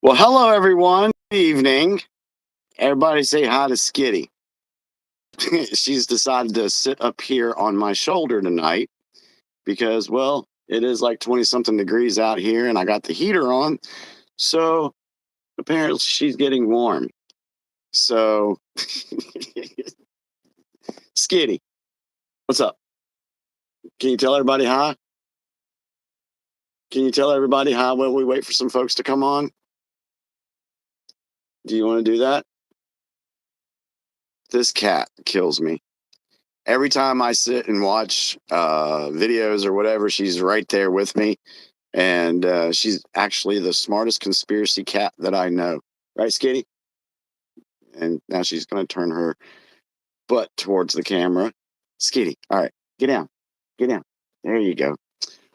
Well, hello everyone. Good evening. Everybody say hi to Skitty. She's decided to sit up here on my shoulder tonight because, well, it is like 20 something degrees out here and I got the heater on. So apparently she's getting warm. So, Skitty, what's up? Can you tell everybody hi? Can you tell everybody hi while we wait for some folks to come on? Do you want to do that? This cat kills me. Every time I sit and watch videos or whatever, she's right there with me. And she's actually the smartest conspiracy cat that I know. Right, Skitty? And now she's going to turn her butt towards the camera. Skitty, all right, get down. Get down. There you go.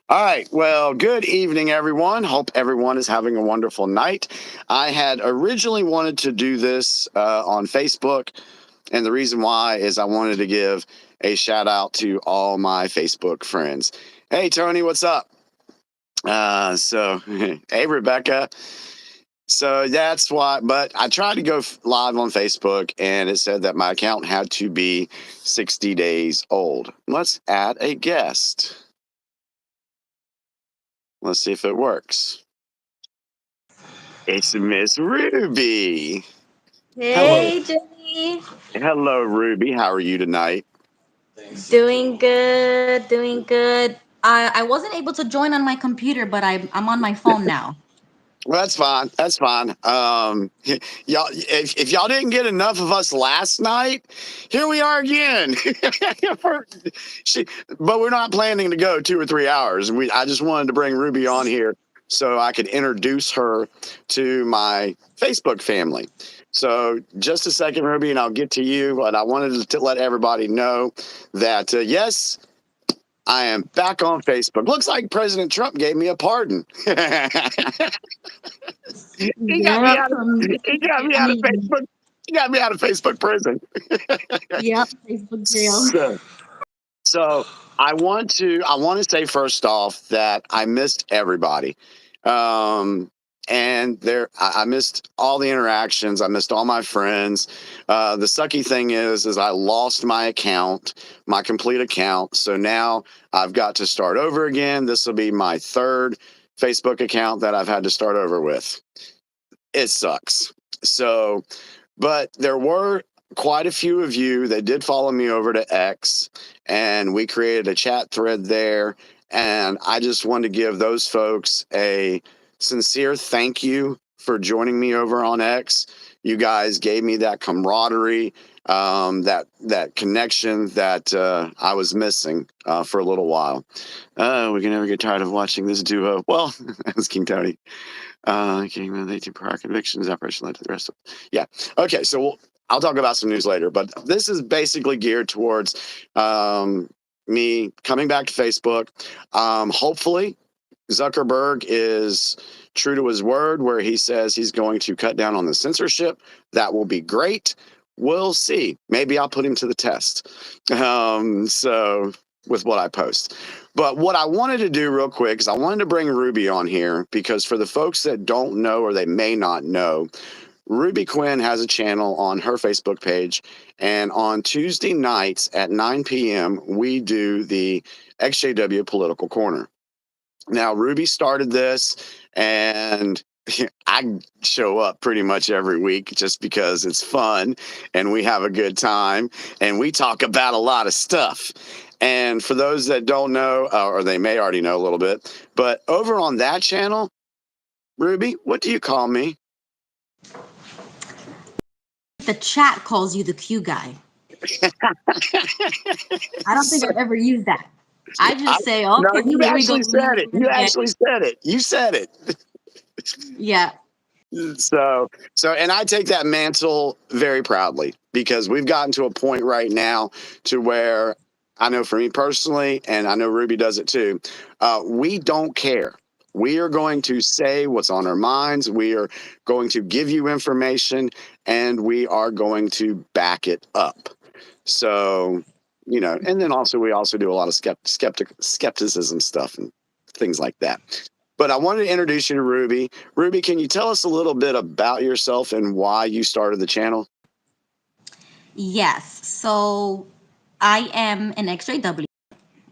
All right. Well, good evening, everyone. Hope everyone is having a wonderful night. I had originally wanted to do this on Facebook. And the reason why is I wanted to give a shout out to all my Facebook friends. Hey, Tony, what's up? Hey, Rebecca. So that's why, but I tried to go live on Facebook and it said that my account had to be 60 days old. Let's add a guest. Let's see if it works. It's Miss Ruby. Hello. Hey, Jenny. Hello, Ruby. How are you tonight? Doing good, doing good. I wasn't able to join on my computer, but I'm on my phone now. Well, that's fine. That's fine. Y'all, if y'all didn't get enough of us last night, here we are again. she, but we're not planning to go 2 or 3 hours. I just wanted to bring Ruby on here so I could introduce her to my Facebook family. So just a second, Ruby, and I'll get to you. But I wanted to let everybody know that yes, I am back on Facebook. Looks like President Trump gave me a pardon. He got me Yep, out of from he got me I out of mean, Facebook. He got me out of Facebook prison. yep, Facebook jail. So, so I want to say first off that I missed everybody. And I missed all the interactions. I missed all my friends. The sucky thing is I lost my account, my complete account. So now I've got to start over again. This will be my third Facebook account that I've had to start over with. It sucks. So, but there were quite a few of you that did follow me over to X, and we created a chat thread there. And I just wanted to give those folks a sincere thank you for joining me over on X. You guys gave me that camaraderie, that connection that I was missing for a little while. We can never get tired of watching this duo. Well, that's King Tony. Getting the 18 prior convictions, operation led to the rest of. Yeah. Okay. So I'll talk about some news later, but this is basically geared towards me coming back to Facebook. Hopefully, Zuckerberg is true to his word where he says he's going to cut down on the censorship. That will be great. We'll see. Maybe I'll put him to the test. So with what I post. But what I wanted to do real quick is I wanted to bring Ruby on here because for the folks that don't know or they may not know, Ruby Quinn has a channel on her Facebook page. And on Tuesday nights at 9 p.m., we do the XJW Political Corner. Now, Ruby started this, and I show up pretty much every week just because it's fun and we have a good time and we talk about a lot of stuff. And for those that don't know, or they may already know a little bit, but over on that channel, Ruby, what do you call me? The chat calls you the Q guy. I don't think So, I've ever used that. I I, just say, no, okay, you here we go. actually said it. You Again. actually said it. You said it. Yeah. So, and I take that mantle very proudly because we've gotten to a point right now to where I know for me personally, and I know Ruby does it too, we don't care. We are going to say what's on our minds. We are going to give you information and we are going to back it up. So, and then also we also do a lot of skepticism stuff and things like that. But I wanted to introduce you to Ruby. Ruby, can you tell us a little bit about yourself and why you started the channel? Yes. So I am an XJW,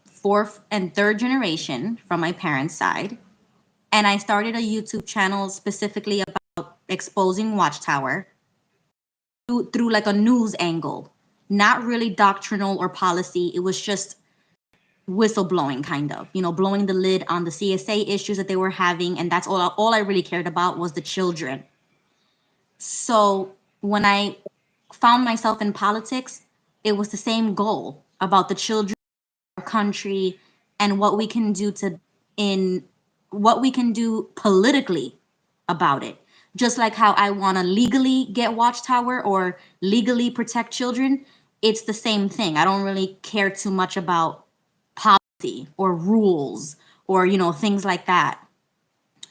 fourth and third generation from my parents' side. And I started a YouTube channel specifically about exposing Watchtower through like a news angle, not really doctrinal or policy. It was just whistleblowing, kind of, blowing the lid on the CSA issues that they were having. And that's all I really cared about was the children. So when I found myself in politics, it was the same goal about the children of our country and in what we can do politically about it. Just like how I want to legally get Watchtower or legally protect children, it's the same thing. I don't really care too much about policy or rules or things like that.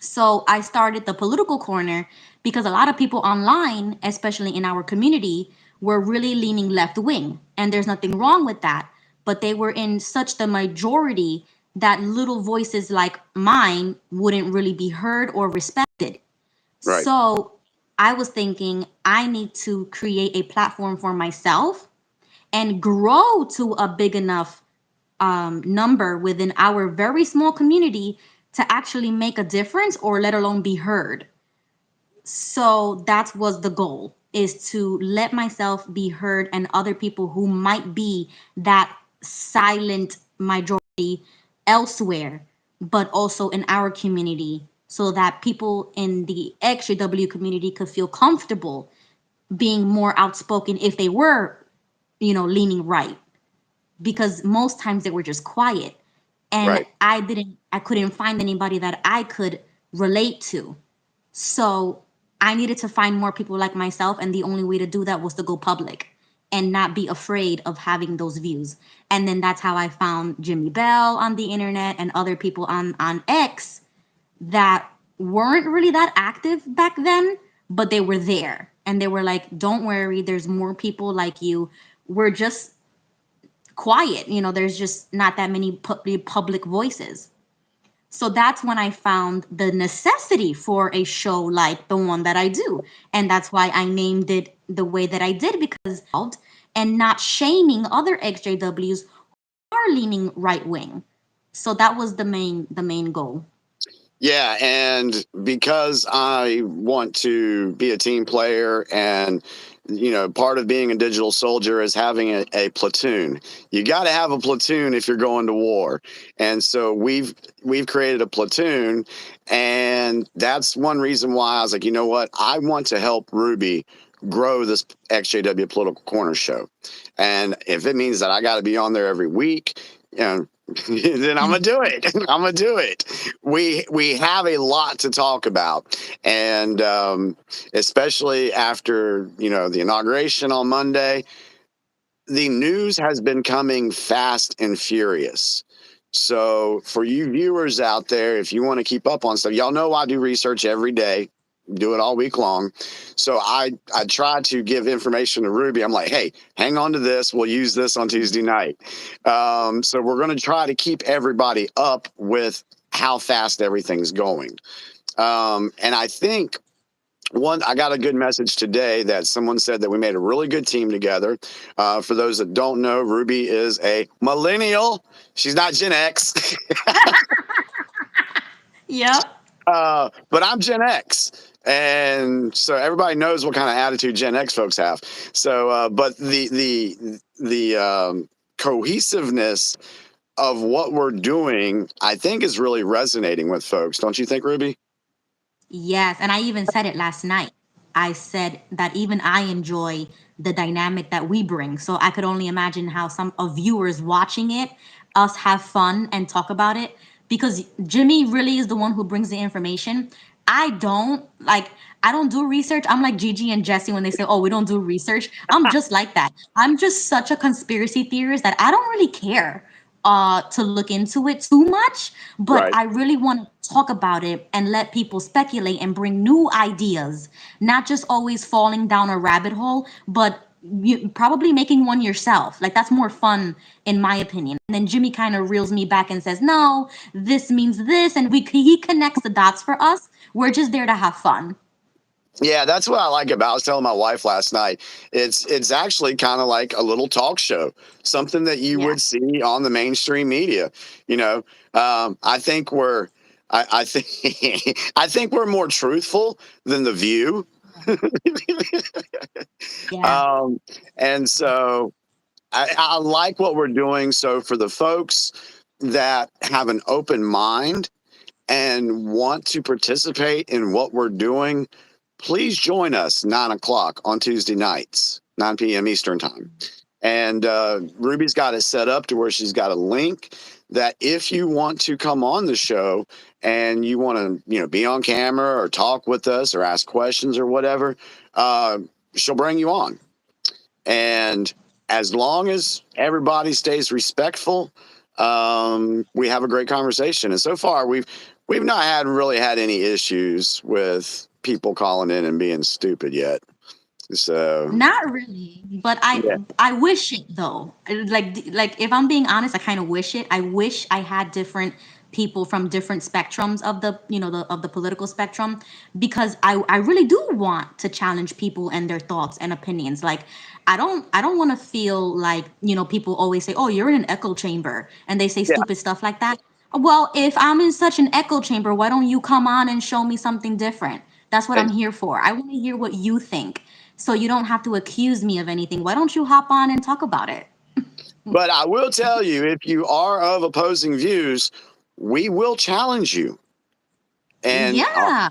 So I started the political corner because a lot of people online, especially in our community, were really leaning left wing. And there's nothing wrong with that. But they were in such the majority that little voices like mine wouldn't really be heard or respected. Right. So I was thinking I need to create a platform for myself and grow to a big enough number within our very small community to actually make a difference or let alone be heard. So that was the goal, is to let myself be heard and other people who might be that silent majority elsewhere, but also in our community, so that people in the XJW community could feel comfortable being more outspoken if they were, leaning right, because most times they were just quiet, and Right. I couldn't find anybody that I could relate to. So I needed to find more people like myself, and the only way to do that was to go public and not be afraid of having those views. And then that's how I found Jimmy Bell on the internet and other people on X that weren't really that active back then, but they were there. And they were like, "Don't worry, there's more people like you. We're just quiet. There's just not that many public voices." So that's when I found the necessity for a show like the one that I do. And that's why I named it the way that I did, because and not shaming other XJWs who are leaning right wing. So that was the main goal. Yeah, and because I want to be a team player, and part of being a digital soldier is having a platoon. You got to have a platoon if you're going to war. And so we've created a platoon, and that's one reason why I was like, you know what? I want to help Ruby grow this XJW Political Corner show. And if it means that I got to be on there every week, then I'm gonna do it. I'm gonna do it. We have a lot to talk about, and especially after the inauguration on Monday, the news has been coming fast and furious. So for you viewers out there, if you want to keep up on stuff, y'all know I do research every day, do it all week long. So I try to give information to Ruby. I'm like, hey, hang on to this. We'll use this on Tuesday night. So we're going to try to keep everybody up with how fast everything's going. And I think I got a good message today that someone said that we made a really good team together. For those that don't know, Ruby is a millennial. She's not Gen X. Yep. But I'm Gen X. And so everybody knows what kind of attitude Gen X folks have. So, but the cohesiveness of what we're doing, I think, is really resonating with folks. Don't you think, Ruby? Yes, and I even said it last night. I said that even I enjoy the dynamic that we bring. So I could only imagine how some of viewers watching it, us have fun and talk about it, because Jimmy really is the one who brings the information. I don't do research. I'm like Gigi and Jesse when they say, "Oh, we don't do research." I'm just like that. I'm just such a conspiracy theorist that I don't really care to look into it too much, but Right. I really want to talk about it and let people speculate and bring new ideas, not just always falling down a rabbit hole, but probably making one yourself. Like that's more fun in my opinion. And then Jimmy kind of reels me back and says, "No, this means this," and he connects the dots for us. We're just there to have fun. Yeah, that's what I like about. I was telling my wife last night. It's actually kind of like a little talk show, something that you Yeah. would see on the mainstream media. You know, I think I think I think we're more truthful than The View. Yeah. Um, and so I like what we're doing. So for the folks that have an open mind and want to participate in what we're doing, please join us 9 o'clock on Tuesday nights, 9 p.m. Eastern time. And Ruby's got it set up to where she's got a link that if you want to come on the show and you want to, be on camera or talk with us or ask questions or whatever, she'll bring you on. And as long as everybody stays respectful, we have a great conversation. And so far, we've not really had any issues with people calling in and being stupid yet. So Not really, but yeah, I wish it though. Like if I'm being honest, I kind of wish it. I wish I had different people from different spectrums of the of the political spectrum, because I really do want to challenge people and their thoughts and opinions. Like I don't want to feel like people always say, "Oh, you're in an echo chamber," and they say yeah. stupid stuff like that. Well, if I'm in such an echo chamber, why don't you come on and show me something different? That's what I'm here for. I want to hear what you think. So you don't have to accuse me of anything. Why don't you hop on and talk about it? But I will tell you, if you are of opposing views, we will challenge you. And Yeah.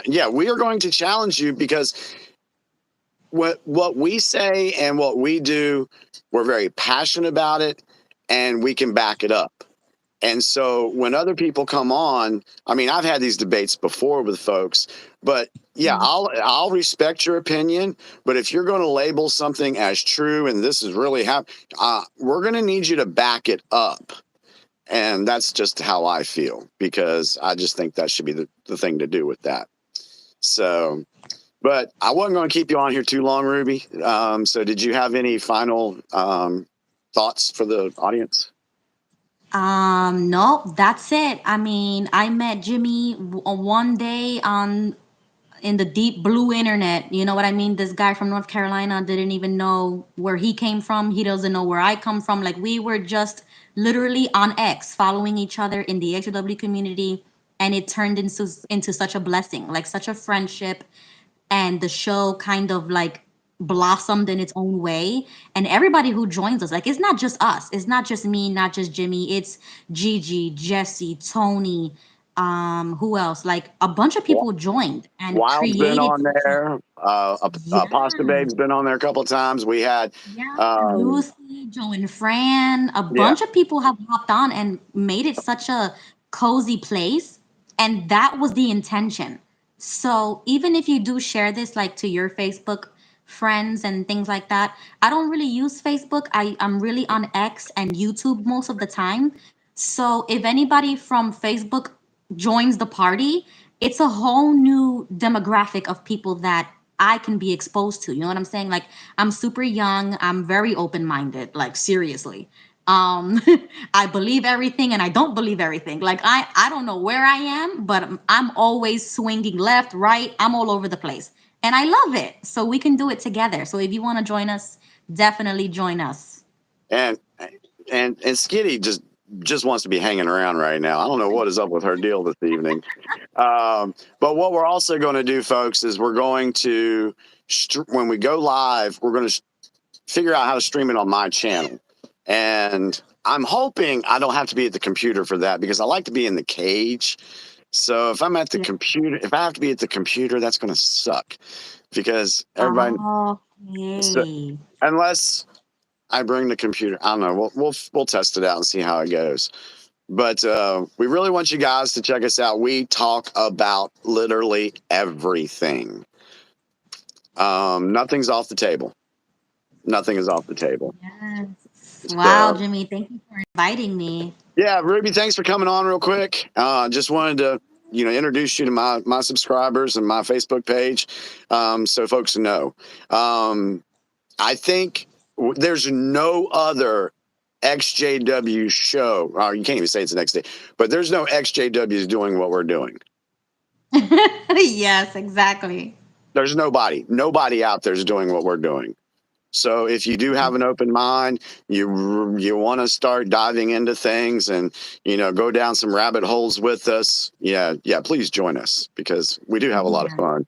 yeah, we are going to challenge you because what we say and what we do, we're very passionate about it, and we can back it up. And so when other people come on, I mean, I've had these debates before with folks, but yeah, Mhm. I'll respect your opinion. But if you're going to label something as true and this is really happening, we're going to need you to back it up. And that's just how I feel, because I just think that should be the thing to do with that. So, but I wasn't going to keep you on here too long, Ruby. So did you have any final thoughts for the audience? No, that's it. I mean, I met Jimmy one day on in the deep blue internet. You know what I mean? This guy from North Carolina didn't even know where he came from. He doesn't know where I come from. Like we were just literally on X following each other in the HW community, and it turned into such a blessing, like such a friendship, and the show kind of like blossomed in its own way. And everybody who joins us, like it's not just us, it's not just me, not just Jimmy, it's Gigi, Jesse, Tony, who else, like a bunch of people joined and Wild's been created on something. there. Pasta Yeah. Babe's been on there a couple of times. We had, Yeah, um, Lucy, Joe and Fran, a yeah, bunch of people have hopped on and made it such a cozy place. And that was the intention. So even if you do share this like to your Facebook friends and things like that, I don't really use Facebook. I'm really on X and YouTube most of the time. So if anybody from Facebook joins the party, it's a whole new demographic of people that I can be exposed to. You know what I'm saying? Like I'm super young, I'm very open-minded, like seriously. Um I believe everything and I don't believe everything. Like I don't know where I am, but I'm always swinging left, right. I'm all over the place. And I love it. So we can do it together. So if you want to join us, definitely join us. and and Skitty just wants to be hanging around right now. I don't know what is up with her deal this evening. But what we're also going to do, folks, is we're going to when we go live, we're going to figure out how to stream it on my channel. And I'm hoping I don't have to be at the computer for that, because I like to be in the cage. So if I'm at the Yeah. computer, if I have to be at the computer, that's going to suck, because everybody, so, Okay. unless I bring the computer, I don't know. We'll test it out and see how it goes. But we really want you guys to check us out. We talk about literally everything. Nothing's off the table. Nothing is off the table. Yes. Wow, So Jimmy, thank you for inviting me. yeah, Ruby, thanks for coming on real quick. Just wanted to, introduce you to my subscribers and my Facebook page, so folks know. Um, I think there's no other XJW show. Oh, you can't even say it's the next day, but there's no XJWs doing what we're doing. Yes, exactly. There's nobody out there is doing what we're doing. So if you do have an open mind, you want to start diving into things and go down some rabbit holes with us, yeah, please join us because we do have a lot of Yeah. fun.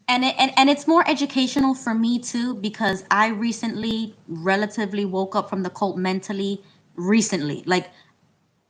And it's more educational for me too because I recently relatively woke up from the cult mentally recently. Like,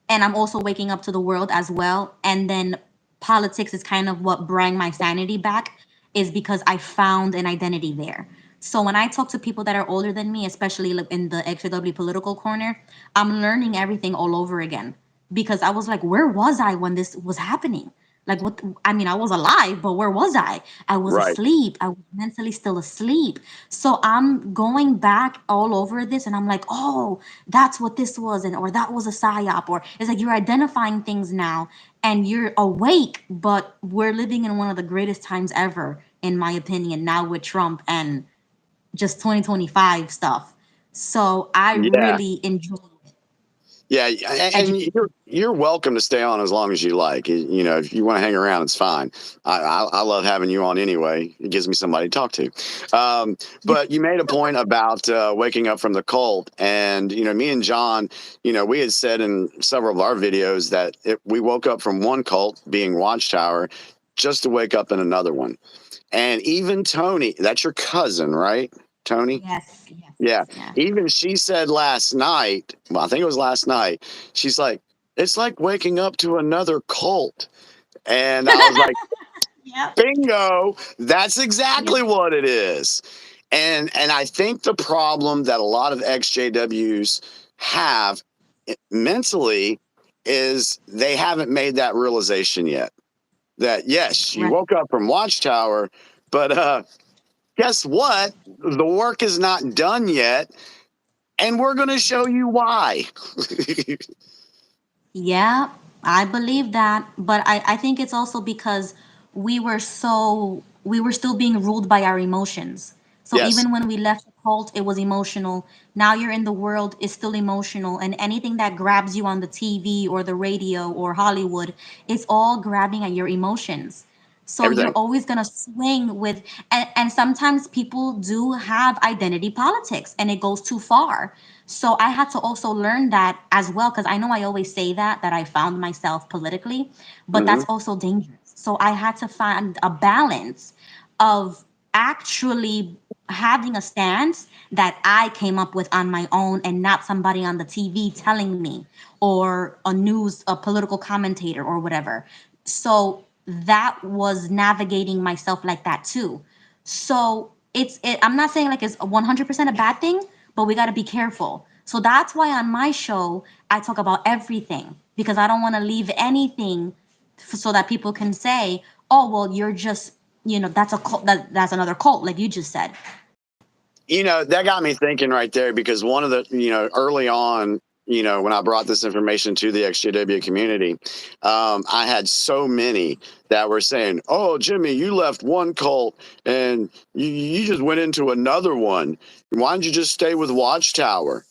and I'm also waking up to the world as well. And then politics is kind of what brought my sanity back, is because I found an identity there. So when I talk to people that are older than me, especially like in the XW political corner, I'm learning everything all over again because I was like, where was I when this was happening? Like, what? I mean, I was alive, but where was I? I was Right. asleep. I was mentally still asleep. So I'm going back all over this and I'm like, oh, that's what this was, and or that was a psyop, or it's like you're identifying things now and you're awake, but we're living in one of the greatest times ever, in my opinion, now with Trump and just 2025 stuff. So I Yeah. really enjoy Yeah, and education. you're welcome to stay on as long as you like. If you want to hang around, it's fine. I love having you on anyway. It gives me somebody to talk to. But you made a point about waking up from the cult, and me and John, we had said in several of our videos that we woke up from one cult, being Watchtower, just to wake up in another one. And even Tony, that's your cousin, right, Tony? Yes, yes, Yeah. yes. Even she said last night, well, I think it was last night, she's like, it's like waking up to another cult. And I was like, Yep. bingo, that's Yep. exactly what it is. And I think the problem that a lot of XJWs have mentally is they haven't made that realization yet. That yes, you Right. woke up from Watchtower, but guess what? The work is not done yet. And we're going to show you why. Yeah, I believe that. But I think it's also because we were still being ruled by our emotions. So Yes, even when we left the cult, it was emotional. Now you're in the world, it's still emotional. And anything that grabs you on the TV or the radio or Hollywood, it's all grabbing at your emotions. So you're everything. always going to swing with, and sometimes people do have identity politics and it goes too far. So I had to also learn that as well, because I know I always say that I found myself politically, but Hmm. that's also dangerous. So I had to find a balance of actually having a stance that I came up with on my own and not somebody on the TV telling me, or a political commentator or whatever. So that was navigating myself like that too. So I'm not saying like it's 100% a bad thing, but we got to be careful. So that's why on my show I talk about everything, because I don't want to leave anything so that people can say, "Oh, well, you're just, that's a cult, that's another cult," like you just said. That got me thinking right there because one of the, early on, when I brought this information to the XJW community, I had so many that were saying, "Oh, Jimmy, you left one cult and you just went into another one. Why don't you just stay with Watchtower?"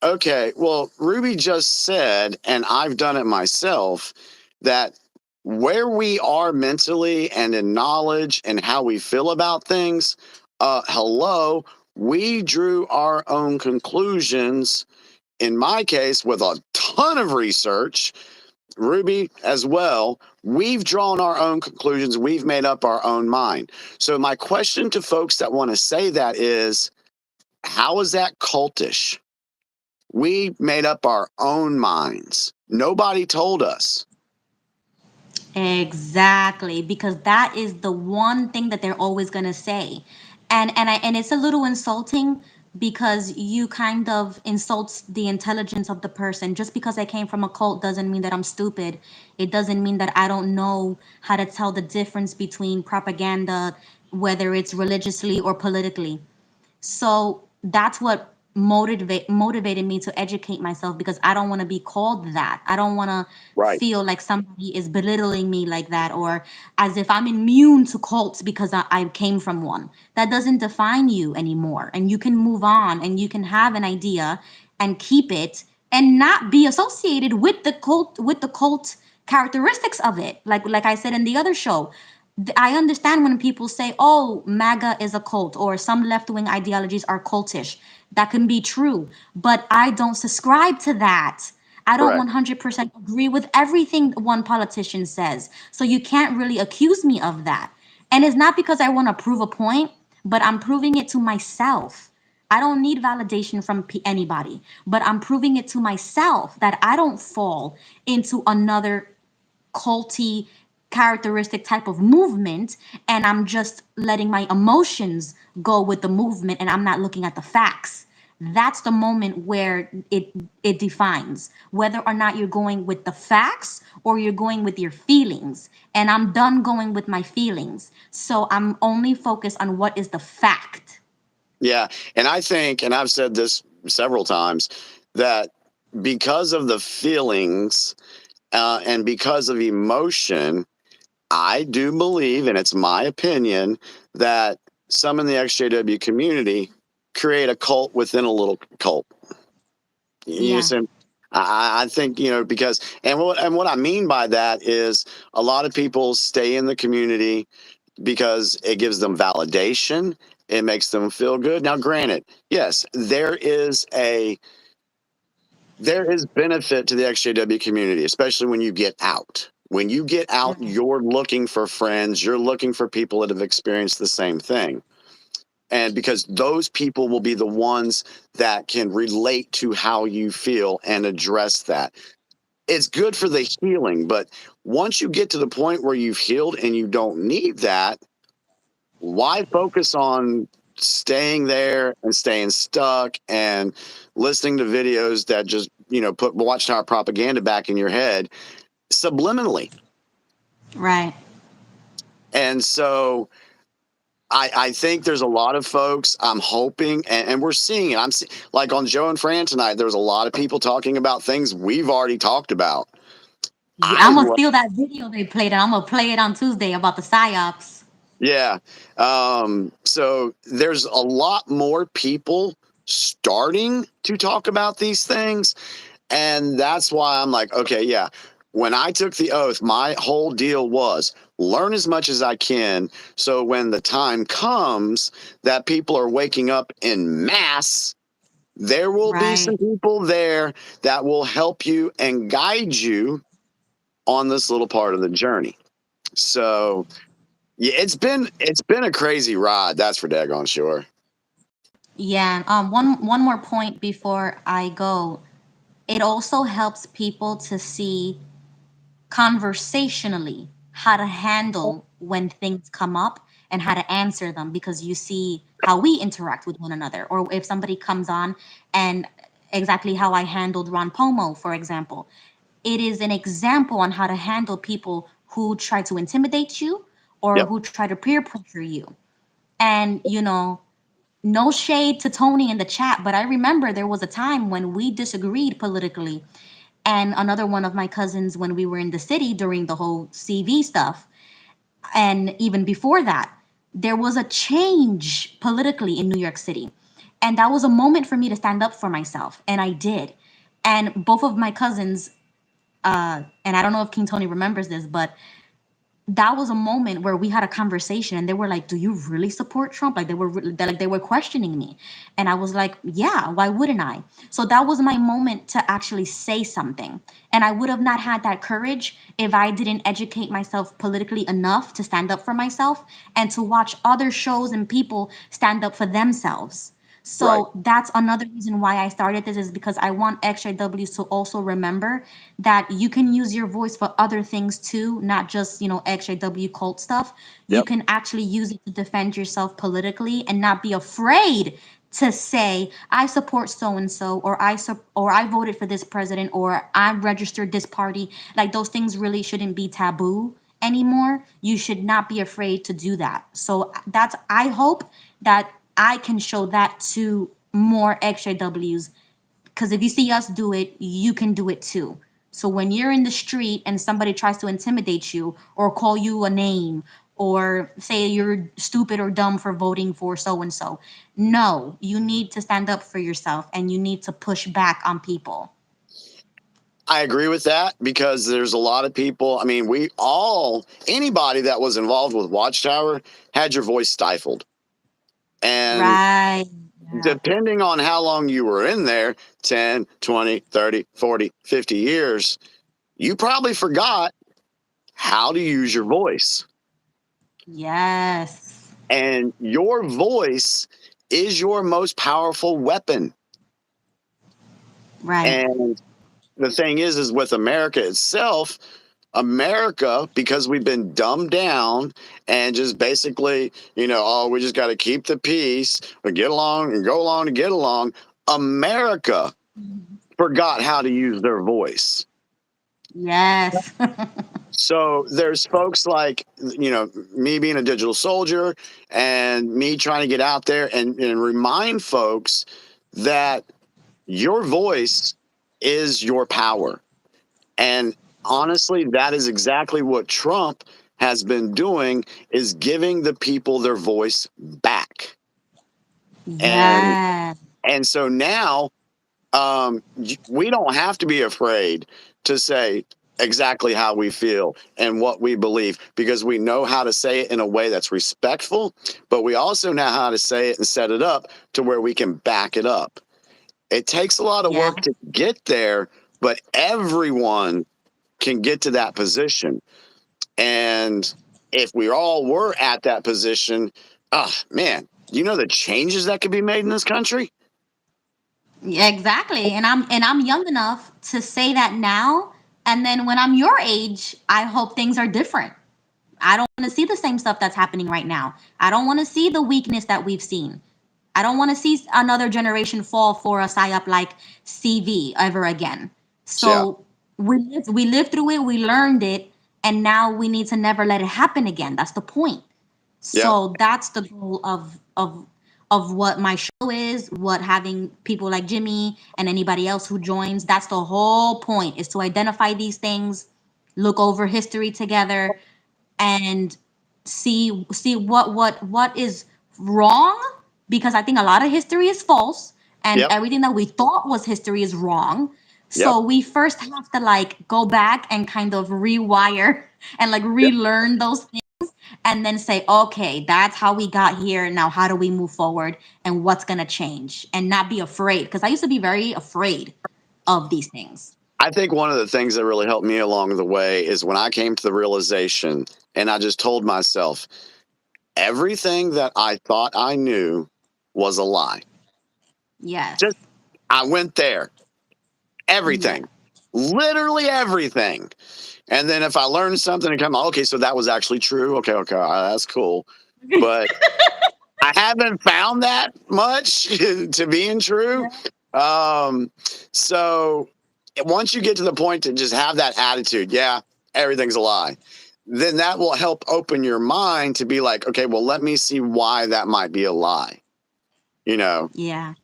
Okay, well, Ruby just said, and I've done it myself, that where we are mentally and in knowledge and how we feel about things, hello, we drew our own conclusions. In my case, with a ton of research, Ruby as well, we've drawn our own conclusions. We've made up our own mind. So, my question to folks that want to say that is, how is that cultish? We made up our own minds. Nobody told us. Exactly, because that is the one thing that they're always going to say. And it's a little insulting because you kind of insults the intelligence of the person. Just because I came from a cult doesn't mean that I'm stupid. It doesn't mean that I don't know how to tell the difference between propaganda, whether it's religiously or politically. So that's what motivated me to educate myself, because I don't want to be called that. I don't want to Right. feel like somebody is belittling me like that, or as if I'm immune to cults because I came from one. That doesn't define you anymore, and you can move on and you can have an idea and keep it and not be associated with the cult characteristics of it. Like I said in the other show, I understand when people say, "Oh, MAGA is a cult," or some left-wing ideologies are cultish. That can be true, but I don't subscribe to that. I don't Correct. 100% agree with everything one politician says. So you can't really accuse me of that. And it's not because I want to prove a point, but I'm proving it to myself. I don't need validation from anybody, but I'm proving it to myself that I don't fall into another culty characteristic type of movement, and I'm just letting my emotions go with the movement and I'm not looking at the facts. That's the moment where it defines whether or not you're going with the facts or you're going with your feelings. And I'm done going with my feelings, so I'm only focused on what is the fact. Yeah. And I think, and I've said this several times, that because of the feelings and because of emotion, I do believe, and it's my opinion, that some in the XJW community create a cult within a little cult. You Yeah. see, I think, because, and what I mean by that is a lot of people stay in the community because it gives them validation. It makes them feel good. Now, granted, yes, there is benefit to the XJW community, especially when you get out. When you get out, Right. you're looking for friends, you're looking for people that have experienced the same thing. And because those people will be the ones that can relate to how you feel and address that. It's good for the healing, but once you get to the point where you've healed and you don't need that, why focus on staying there and staying stuck and listening to videos that just put watchtower propaganda back in your head subliminally? Right. And so I think there's a lot of folks, I'm hoping, and we're seeing it. Like on Joe and Fran tonight, there was a lot of people talking about things we've already talked about. Yeah, I I'm gonna lo- steal that video they played, and I'm gonna play it on Tuesday about the psyops. yeah. So there's a lot more people starting to talk about these things. And that's why I'm like, okay, yeah. When I took the oath, my whole deal was learn as much as I can. So when the time comes that people are waking up in mass, there will be Right. some people there that will help you and guide you on this little part of the journey. So yeah, it's been a crazy ride. That's for daggone sure. Yeah. One more point before I go. It also helps people to see conversationally how to handle when things come up and how to answer them, because you see how we interact with one another, or if somebody comes on, and exactly how I handled Ron Pomo, for example. It is an example on how to handle people who try to intimidate you or Yep. who try to peer pressure you. And, no shade to Tony in the chat, but I remember there was a time when we disagreed politically. And another one of my cousins, when we were in the city during the whole CV stuff, and even before that, there was a change politically in New York City. And that was a moment for me to stand up for myself. And I did. And both of my cousins, and I don't know if King Tony remembers this, but that was a moment where we had a conversation, and they were like, "Do you really support Trump?" Like they were questioning me, and I was like, "Yeah, why wouldn't I?" So that was my moment to actually say something, and I would have not had that courage if I didn't educate myself politically enough to stand up for myself and to watch other shows and people stand up for themselves. Right. So that's another reason why I started this, is because I want XJWs to also remember that you can use your voice for other things too, not just, XJW cult stuff. You Yep. can actually use it to defend yourself politically and not be afraid to say I support so and so, or I voted for this president, or I registered this party. Like, those things really shouldn't be taboo anymore. You should not be afraid to do that. So that's I hope that I can show that to more extra W's. Because if you see us do it, you can do it too. So when you're in the street and somebody tries to intimidate you or call you a name or say you're stupid or dumb for voting for so and so, no, you need to stand up for yourself and you need to push back on people. I agree with that because there's a lot of people. I mean, anybody that was involved with Watchtower had your voice stifled. And Right. Yeah. depending on how long you were in there 10, 20, 30, 40, 50 years you probably forgot how to use your voice. Yes. And your voice is your most powerful weapon. Right. And the thing is with America itself, America, because we've been dumbed down and just basically, oh, we just got to keep the peace or get along and go along to get along. America forgot how to use their voice. Yes. So there's folks like, me being a digital soldier and me trying to get out there and remind folks that your voice is your power. And honestly, that is exactly what Trump has been doing, is giving the people their voice back. And Yes. and so now we don't have to be afraid to say exactly how we feel and what we believe, because we know how to say it in a way that's respectful, but we also know how to say it and set it up to where we can back it up. It takes a lot of Yeah. work to get there, but everyone can get to that position. And if we all were at that position, oh man, the changes that could be made in this country? Yeah, exactly. And I'm young enough to say that now. And then when I'm your age, I hope things are different. I don't want to see the same stuff that's happening right now. I don't want to see the weakness that we've seen. I don't want to see another generation fall for a psyop like CV ever again. Yeah. So we lived through it, we learned it, and now we need to never let it happen again. That's the point. Yep. So that's the goal of what my show is, what having people like Jimmy and anybody else who joins. That's the whole point, is to identify these things, look over history together, and see what is wrong, because I think a lot of history is false and Yep. everything that we thought was history is wrong. Yep. So we first have to like go back and kind of rewire and like Yep. relearn those things, and then say, okay, that's how we got here. Now, how do we move forward and what's going to change, and not be afraid? Because I used to be very afraid of these things. I think one of the things that really helped me along the way is when I came to the realization and I just told myself everything that I thought I knew was a lie. Yes. Just, I went there. Yeah. Everything. Literally everything. And then if I learned something and come, okay, so that was actually true. Okay, that's cool. But I haven't found that much to being true. Um, so once you get to the point to just have that attitude, yeah, everything's a lie, then that will help open your mind to be like, okay, well, let me see why that might be a lie, Yeah.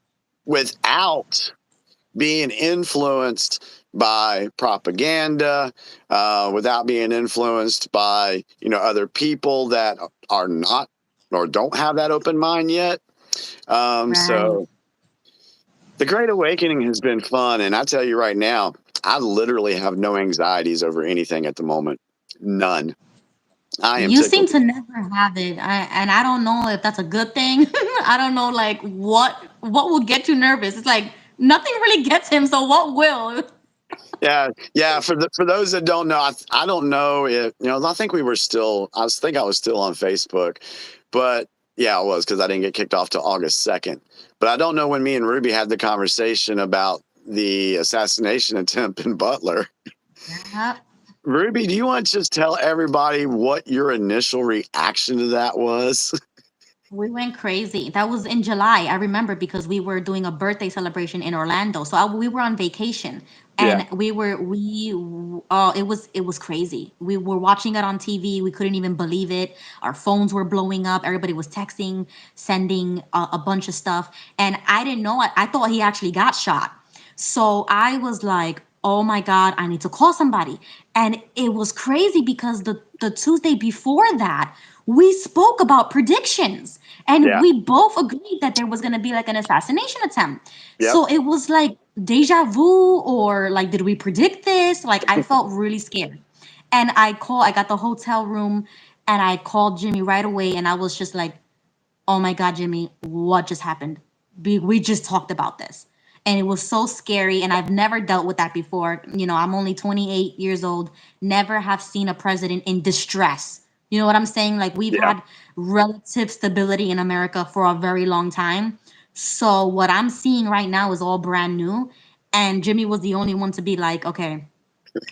without being influenced by propaganda, without being influenced by, other people that are not or don't have that open mind yet. Right. So the Great Awakening has been fun. And I tell you right now, I literally have no anxieties over anything at the moment. None. I am You seem tickled. to never have it. I don't know if that's a good thing. I don't know like what will get you nervous. It's like nothing really gets him, so what will? Yeah. Yeah. For those that don't know, I don't know if, I think I was still on Facebook, but yeah, I was, because I didn't get kicked off till August 2nd. But I don't know when me and Ruby had the conversation about the assassination attempt in Butler. Yeah. Ruby, do you want to just tell everybody what your initial reaction to that was? We went crazy. That was in July. I remember because we were doing a birthday celebration in Orlando. So we were on vacation, Yeah. and it was crazy. We were watching it on TV. We couldn't even believe it. Our phones were blowing up. Everybody was texting, sending a bunch of stuff, and I didn't know it. I thought he actually got shot. So I was like, "Oh my God, I need to call somebody." And it was crazy because the Tuesday before that, we spoke about predictions, and Yeah. we both agreed that there was going to be like an assassination attempt. Yep. So it was like deja vu, or like, did we predict this? Like, I felt really scared. And I got the hotel room, and I called Jimmy right away, and I was just like, "Oh my God, Jimmy, what just happened? We just talked about this." And it was so scary. And I've never dealt with that before. I'm only 28 years old, never have seen a president in distress. You know what I'm saying? Like, we've Yeah. had relative stability in America for a very long time. So what I'm seeing right now is all brand new. And Jimmy was the only one to be like, "Okay,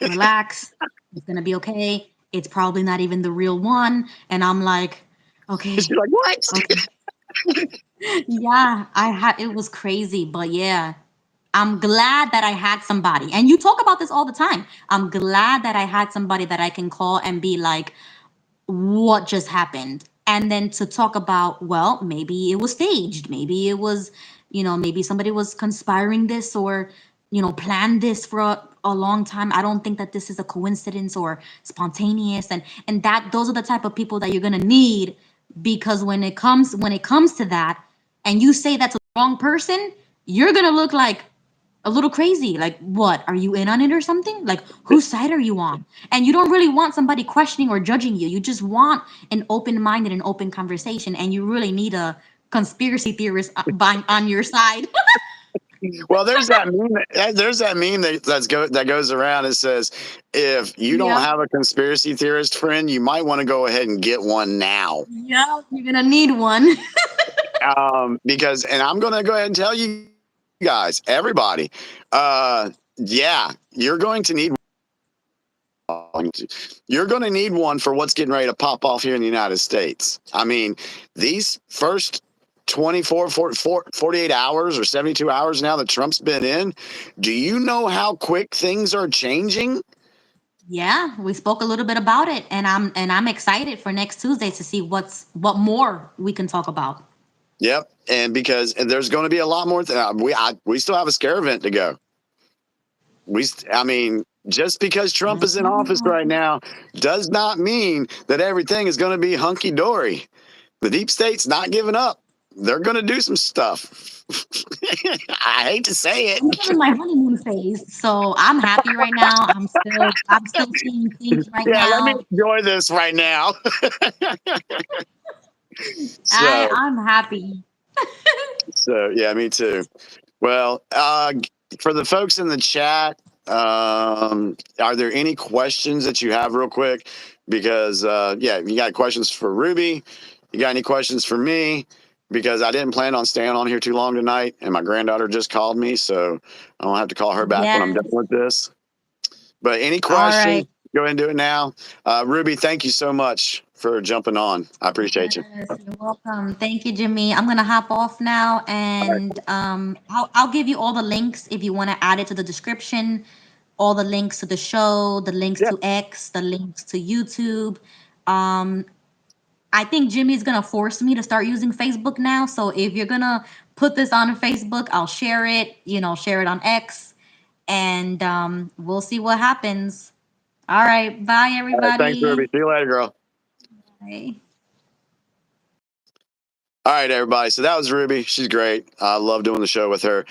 relax. It's going to be okay. It's probably not even the real one." And I'm like, She's "Okay, like, what? okay." Yeah, it was crazy, but yeah, I'm glad that I had somebody. And you talk about this all the time. I'm glad that I had somebody that I can call and be like, "What just happened?" And then to talk about, well, maybe it was staged. Maybe it was, maybe somebody was conspiring this, or, planned this for a long time. I don't think that this is a coincidence or spontaneous. And that those are the type of people that you're gonna need, because when it comes to that, and you say that's a wrong person, you're gonna look like a little crazy. Like, what? Are you in on it or something? Like, whose side are you on? And you don't really want somebody questioning or judging you. You just want an open mind and an open conversation. And you really need a conspiracy theorist on your side. Well, there's that meme that goes around. It says, if you don't Yeah. have a conspiracy theorist friend, you might want to go ahead and get one now. Yeah. You're going to need one. Because, and I'm going to go ahead and tell you guys, everybody, yeah, you're going to need one for what's getting ready to pop off here in the United States. I mean, these first 48 hours or 72 hours now that Trump's been in, do you know how quick things are changing? Yeah, we spoke a little bit about it, and I'm excited for next Tuesday to see what more we can talk about. Yep. And because there's going to be a lot more. We still have a scare event to go. I mean, just because Trump is in office right now does not mean that everything is going to be hunky dory. The deep state's not giving up. They're going to do some stuff. I hate to say it. I'm still in my honeymoon phase, so I'm happy right now. I'm still seeing things right Yeah, let me now. enjoy this right now. I so, I'm happy. so yeah, me too. Well, for the folks in the chat, are there any questions that you have real quick? Because yeah, you got questions for Ruby, you got any questions for me? Because I didn't plan on staying on here too long tonight, and my granddaughter just called me, so I don't have to call her back when I'm done Yes. with this. But any All questions? right. Go ahead and do it now. Ruby, thank you so much for jumping on. I appreciate you. Yes, you're welcome. Thank you, Jimmy. I'm gonna hop off now, and I'll give you all the links if you want to add it to the description. All the links to the show, the links Yeah. to X, the links to YouTube. Um, I think Jimmy's gonna force me to start using Facebook now. So if you're gonna put this on Facebook, I'll share it. Share it on X, and we'll see what happens. All right, bye, All right, thanks, Ruby. everybody. See you later, girl. Bye. All right, everybody. So that was Ruby. She's great. I love doing the show with her.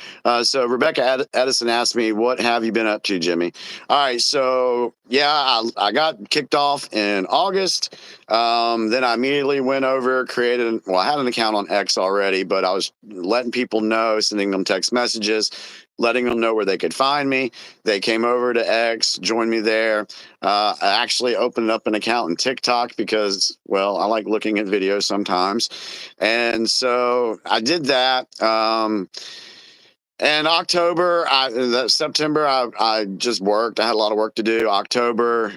So Rebecca Edison asked me, "What have you been up to, Jimmy?" All right. So yeah, I got kicked off in August. Then I immediately went over, I had an account on X already, but I was letting people know, sending them text messages, letting them know where they could find me. They came over to X, joined me there. I actually opened up an account in TikTok because, well, I like looking at videos sometimes. And so I did that. And October, September, I just worked. I had a lot of work to do. October,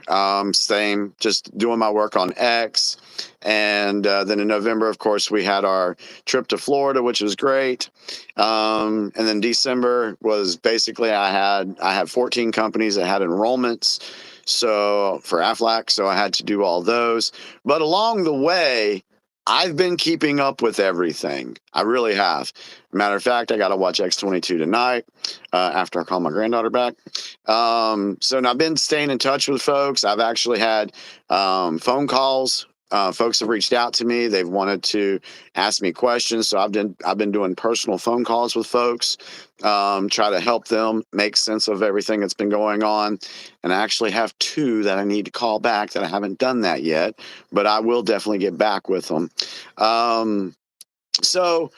same, just doing my work on X. And then in November, of course, we had our trip to Florida, which was great. And then December was basically I had 14 companies that had enrollments. So for Aflac, so I had to do all those. But along the way, I've been keeping up with everything. I really have. Matter of fact, I got to watch X-22 tonight after I call my granddaughter back. So now I've been staying in touch with folks. I've actually had phone calls. Folks have reached out to me. They've wanted to ask me questions. So I've been doing personal phone calls with folks, try to help them make sense of everything that's been going on. And I actually have 2 that I need to call back that I haven't done that yet, but I will definitely get back with them. So,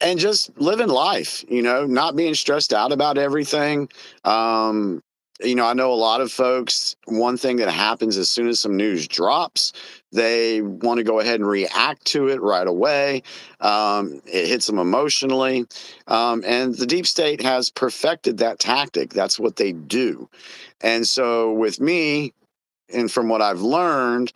and just living life, not being stressed out about everything. I know a lot of folks, one thing that happens as soon as some news drops, they want to go ahead and react to it right away. It hits them emotionally. And the deep state has perfected that tactic. That's what they do. And so with me, and from what I've learned,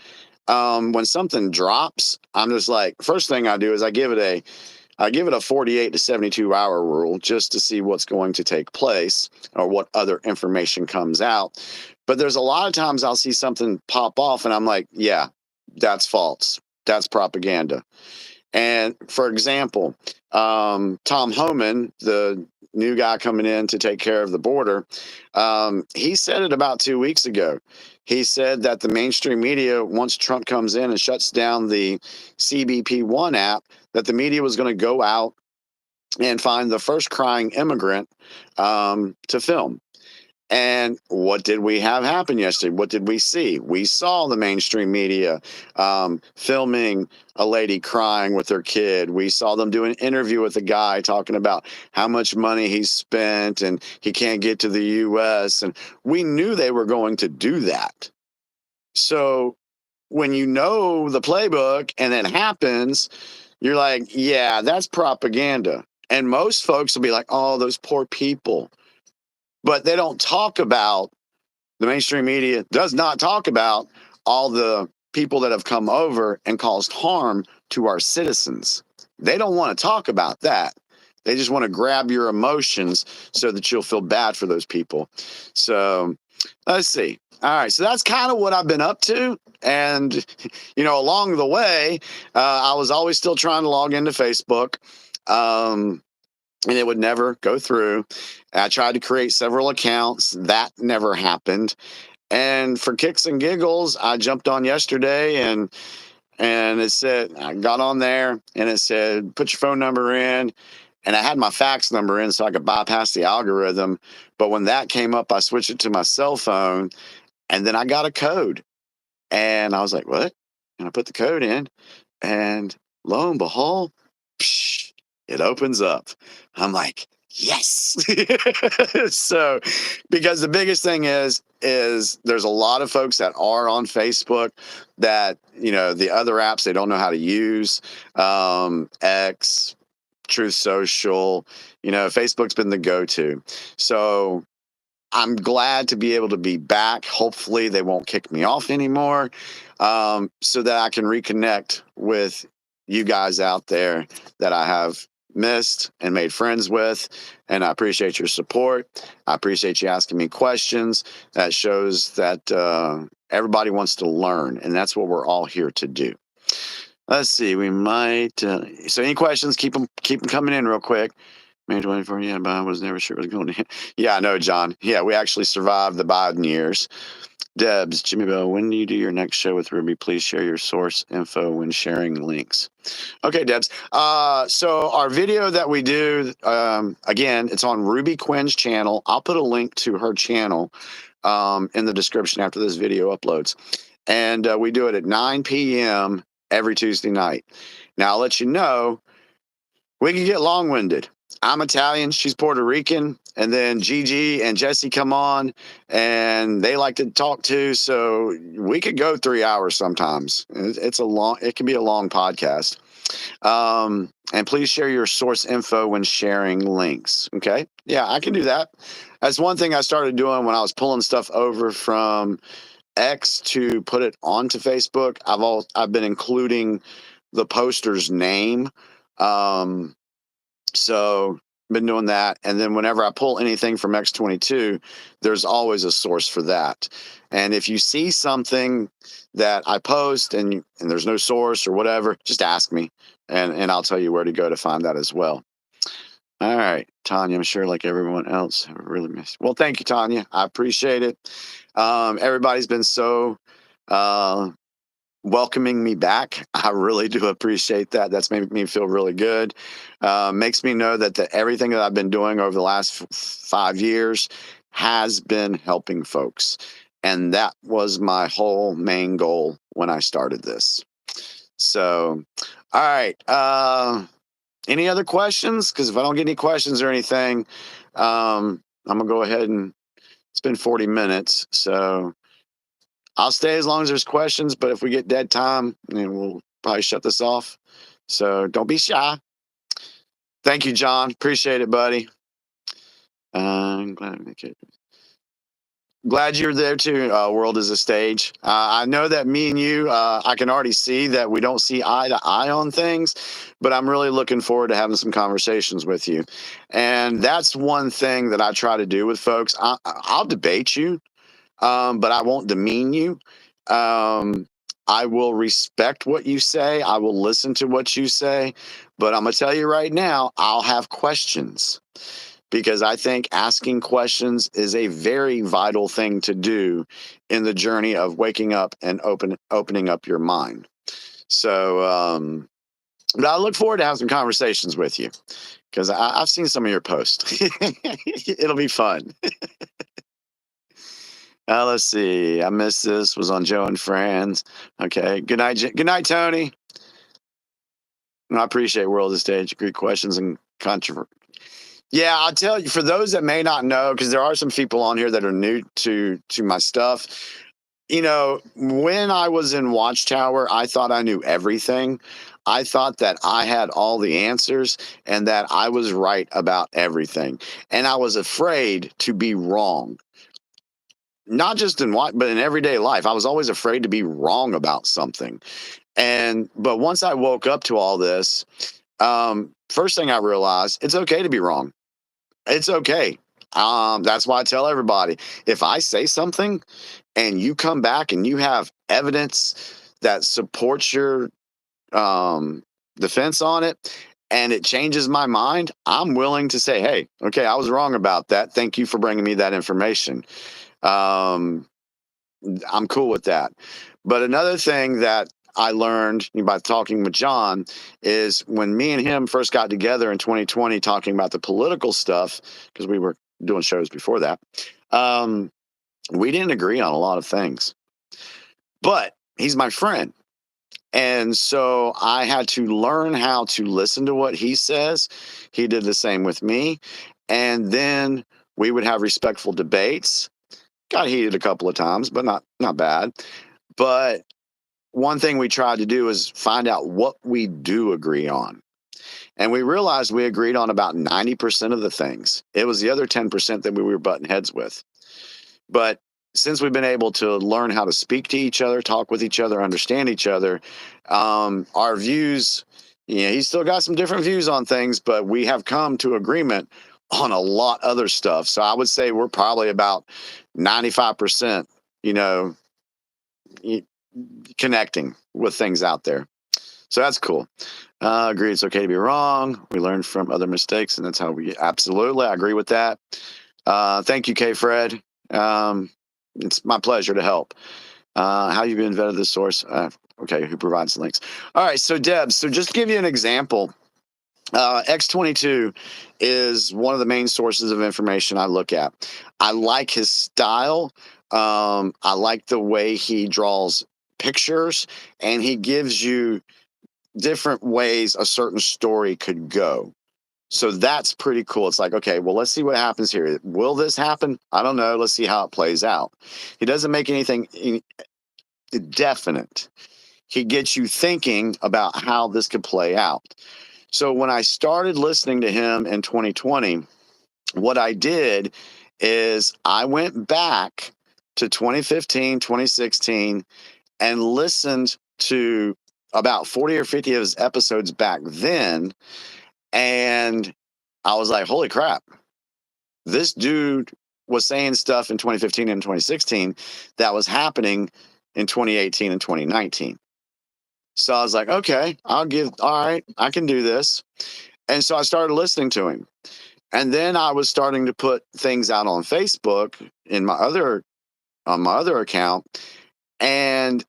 when something drops, I'm just like, first thing I do is I give it a 48 to 72 hour rule just to see what's going to take place or what other information comes out. But there's a lot of times I'll see something pop off and I'm like, yeah, that's false. That's propaganda. And for example, Tom Homan, the new guy coming in to take care of the border, he said it about 2 weeks ago. He said that the mainstream media, once Trump comes in and shuts down the CBP One app, that the media was going to go out and find the first crying immigrant to film. And what did we have happen yesterday? What did we see? We saw the mainstream media filming a lady crying with her kid. We saw them do an interview with a guy talking about how much money he's spent and he can't get to the U.S. And we knew they were going to do that. So when you know the playbook and it happens, you're like, yeah, that's propaganda. And most folks will be like, oh, those poor people. But they don't talk about, the mainstream media does not talk about all the people that have come over and caused harm to our citizens. They don't want to talk about that. They just want to grab your emotions so that you'll feel bad for those people. So let's see. All right. So that's kind of what I've been up to. And, along the way, I was always still trying to log into Facebook. And it would never go through. I tried to create several accounts. That never happened. And for kicks and giggles, I jumped on yesterday and it said, I got on there and it said, put your phone number in. And I had my fax number in so I could bypass the algorithm. But when that came up, I switched it to my cell phone and then I got a code. And I was like, what? And I put the code in and lo and behold, psh, it opens up. I'm like, yes. So, because the biggest thing is there's a lot of folks that are on Facebook that, the other apps they don't know how to use. X, Truth Social, Facebook's been the go-to. So I'm glad to be able to be back. Hopefully they won't kick me off anymore, so that I can reconnect with you guys out there that I have missed and made friends with. And I appreciate your support. I appreciate you asking me questions. That shows that everybody wants to learn, and that's what we're all here to do. Let's see. We might. So any questions? Keep them coming in real quick. May 24, yeah, but I was never sure it was going to hit. Yeah, I know, John. Yeah, we actually survived the Biden years. Debs, Jimmy Bell, when do you do your next show with Ruby? Please share your source info when sharing links. Okay, Debs. So our video that we do, again, it's on Ruby Quinn's channel. I'll put a link to her channel in the description after this video uploads. And we do it at 9 p.m. every Tuesday night. Now, I'll let you know, we can get long-winded. I'm Italian, she's Puerto Rican, and then Gigi and Jesse come on, and they like to talk too. So we could go 3 hours sometimes. It can be a long podcast. And please share your source info when sharing links. Okay. Yeah, I can do that. That's one thing I started doing when I was pulling stuff over from X to put it onto Facebook. I've been including the poster's name. So been doing that. And then whenever I pull anything from X22, there's always a source for that. And if you see something that I post and there's no source or whatever, just ask me and I'll tell you where to go to find that as well. All right, Tanya, I'm sure like everyone else, I really missed. Well, thank you, Tanya. I appreciate it. Everybody's been so welcoming me back. I really do appreciate that. That's made me feel really good. Makes me know that everything that I've been doing over the last 5 years has been helping folks. And that was my whole main goal when I started this. So, all right. Any other questions? Because if I don't get any questions or anything, I'm going to go ahead and it's been 40 minutes. So I'll stay as long as there's questions, but if we get dead time, then we'll probably shut this off. So don't be shy. Thank you, John. Appreciate it, buddy. I'm glad you're there too. World is a stage. I know that me and you, I can already see that we don't see eye to eye on things, but I'm really looking forward to having some conversations with you. And that's one thing that I try to do with folks. I'll debate you. But I won't demean you. I will respect what you say. I will listen to what you say. But I'm going to tell you right now, I'll have questions because I think asking questions is a very vital thing to do in the journey of waking up and opening up your mind. So, but I look forward to having some conversations with you because I've seen some of your posts. It'll be fun. Let's see. I missed this. Was on Joe and Friends. Okay. Good night. Good night, Tony. I appreciate World of Stage. Great questions and controversy. Yeah, I'll tell you. For those that may not know, because there are some people on here that are new to my stuff. You know, when I was in Watchtower, I thought I knew everything. I thought that I had all the answers and that I was right about everything, and I was afraid to be wrong. Not just in what, but in everyday life. I was always afraid to be wrong about something. But once I woke up to all this, first thing I realized, it's okay to be wrong. It's okay. That's why I tell everybody, if I say something and you come back and you have evidence that supports your defense on it, and it changes my mind, I'm willing to say, hey, okay, I was wrong about that. Thank you for bringing me that information. I'm cool with that. But another thing that I learned by talking with John is when me and him first got together in 2020 talking about the political stuff, because we were doing shows before that, we didn't agree on a lot of things. But he's my friend. And so I had to learn how to listen to what he says. He did the same with me. And then we would have respectful debates. Got heated a couple of times, but not bad. But one thing we tried to do is find out what we do agree on. And we realized we agreed on about 90% of the things. It was the other 10% that we were butting heads with. But since we've been able to learn how to speak to each other, talk with each other, understand each other, our views, he's still got some different views on things, but we have come to agreement on a lot other stuff. So I would say we're probably about 95%, connecting with things out there. So that's cool. Agree. It's okay to be wrong. We learn from other mistakes, and that's how we absolutely. I agree with that. Thank you, K. Fred. It's my pleasure to help. How you been vetted this source? Okay, who provides the links? All right, so Deb, so just to give you an example, X22 is one of the main sources of information I look at. I like his style. I like the way he draws pictures, and he gives you different ways a certain story could go. So that's pretty cool. It's like, okay, well, let's see what happens here. Will this happen? I don't know. Let's see how it plays out. He doesn't make anything definite. He gets you thinking about how this could play out. So when I started listening to him in 2020, what I did is I went back to 2015, 2016, and listened to about 40 or 50 of his episodes back then. And I was like, holy crap, this dude was saying stuff in 2015 and 2016 that was happening in 2018 and 2019. So I was like, okay, all right, I can do this. And so I started listening to him. And then I was starting to put things out on Facebook on my other account. And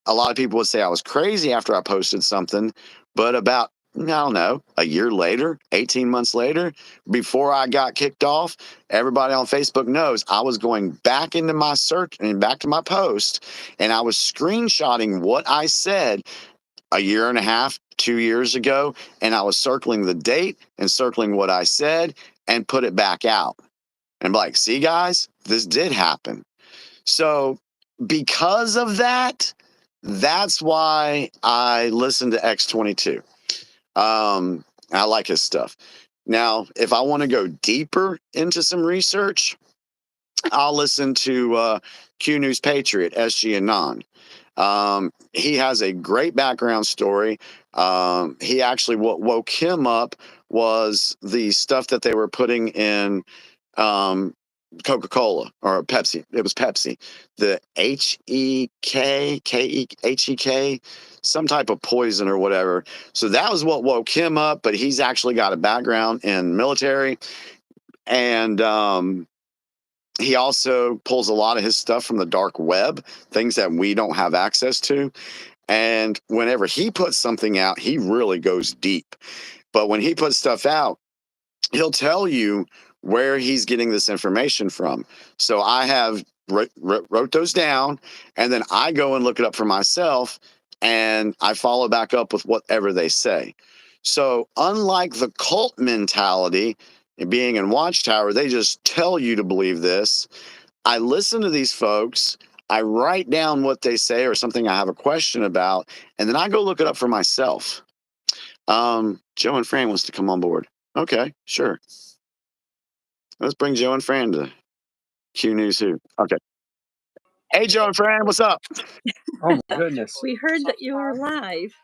a lot of people would say I was crazy after I posted something, but about, I don't know, a year later, 18 months later, before I got kicked off, everybody on Facebook knows I was going back into my search and back to my post, and I was screenshotting what I said a year and a half, 2 years ago, and I was circling the date and circling what I said and put it back out. And I'm like, see, guys, this did happen. So because of that, that's why I listen to X22. I like his stuff. Now, if I want to go deeper into some research, I'll listen to Q News Patriot, SG Anon. He has a great background story. He actually, what woke him up was the stuff that they were putting in Coca-Cola or Pepsi. It was Pepsi. The HEK, some type of poison or whatever. So that was what woke him up, but he's actually got a background in military. And he also pulls a lot of his stuff from the dark web, things that we don't have access to. And whenever he puts something out, he really goes deep. But when he puts stuff out, he'll tell you where he's getting this information from. So I have wrote those down, and then I go and look it up for myself, and I follow back up with whatever they say. So unlike the cult mentality, being in Watchtower, they just tell you to believe this. I listen to these folks. I write down what they say or something I have a question about, and then I go look it up for myself. Joe and Fran wants to come on board. Okay, sure. Let's bring Joe and Fran to Q News Who. Okay. Hey, Joe and Fran, what's up? Oh my goodness. We heard that you were live.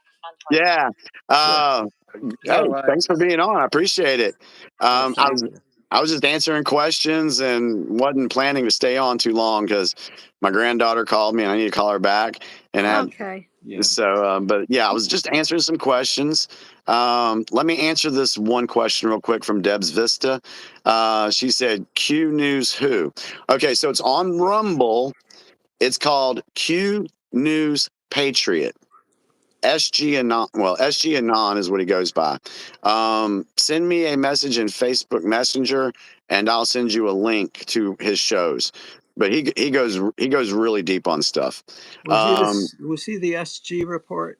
Yeah. Hey, well, thanks for being on. I appreciate it. thank you. I was just answering questions and wasn't planning to stay on too long because my granddaughter called me and I need to call her back. And Okay. Yeah. so, but yeah, I was just answering some questions. Let me answer this one question real quick from Deb's Vista. She said, Q News Who? Okay, so it's on Rumble. It's called Q News Patriot. SG Anon, well, SG Anon is what he goes by. Send me a message in Facebook Messenger, and I'll send you a link to his shows. But he goes really deep on stuff. Was he the SG report?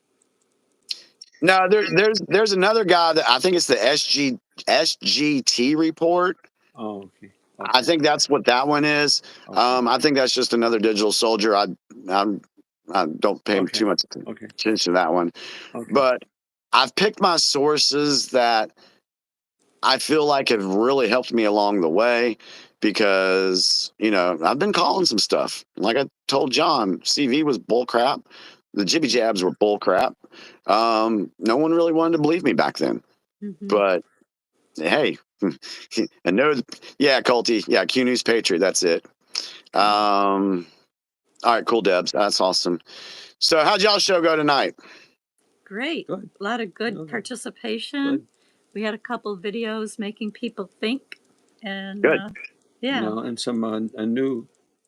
No, there's another guy that I think it's the SGT report. Oh, okay. I think that's what that one is. Okay. I think that's just another digital soldier. I don't pay too much attention to that one. Okay. But I've picked my sources that I feel like have really helped me along the way because, I've been calling some stuff. Like I told John, CV was bullcrap. The jibby jabs were bullcrap. No one really wanted to believe me back then. Mhm. But hey, I know, yeah, Colty, yeah, Q News Patriot, that's it. All right, cool, Debs. That's awesome. So how'd y'all show go tonight? Great. Good. A lot of good Okay. participation. Good. We had a couple of videos making people think. And Good. yeah. And some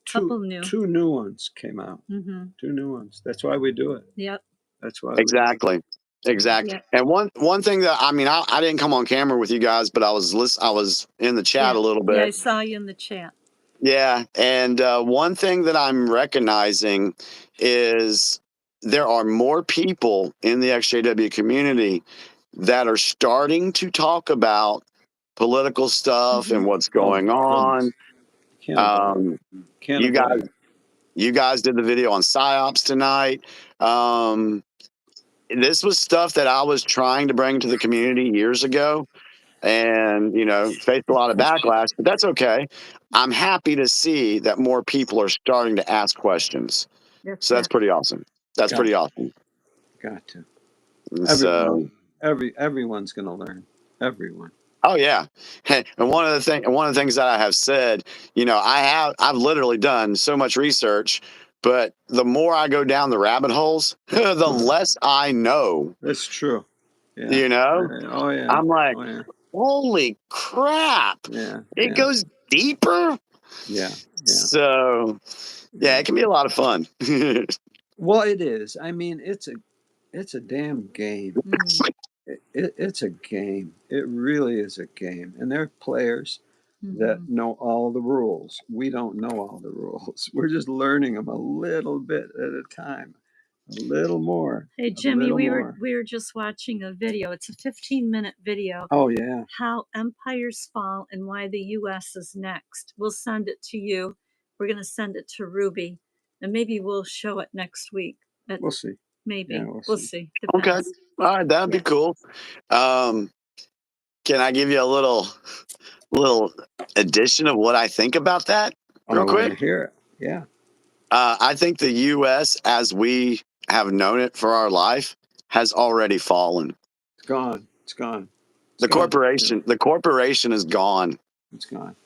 Couple new. two new ones came out. Mm-hmm. 2 new ones. That's why we do it. Yep. That's why. Exactly. Yep. And one thing that I didn't come on camera with you guys, but I was in the chat a little bit. Yeah, I saw you in the chat. Yeah, and one thing that I'm recognizing is there are more people in the XJW community that are starting to talk about political stuff and what's Oh, going on. can't avoid it. Um, Can't you guys, avoid it. you guys did the video on psyops tonight. This was stuff that I was trying to bring to the community years ago, and faced a lot of backlash. But that's okay. I'm happy to see that more people are starting to ask questions. That's So that's it. pretty awesome. That's Got pretty to. awesome. Got to. And Everyone, so, everyone's going to learn. Everyone. oh yeah, and one of the things that I have said, I've literally done so much research, but the more I go down the rabbit holes, the less I know. That's true. Yeah. You know, Oh yeah. I'm like, Oh yeah. holy crap! Yeah. It Yeah. goes deeper. Yeah. Yeah. So yeah, it can be a lot of fun. Well, it is. I mean, it's a damn game. It's a game. It really is a game. And there are players that know all the rules. We don't know all the rules. We're just learning them a little bit at a time, a little more, Hey a Jimmy, little we more. were just watching a video. It's a 15-minute video. Oh yeah, How empires fall and why the U.S. is next. We'll send it to you. We're going to send it to Ruby, and maybe we'll show it next week. we'll see. Maybe Yeah, we'll see. see. Okay, Depends. all right, that'd be Yeah. cool. Can I give you a little addition of what I think about that, I real want quick? to hear it. Yeah. I think the U.S., as we have known it for our life, has already fallen. It's gone. It's gone. It's The gone. corporation is gone. It's gone.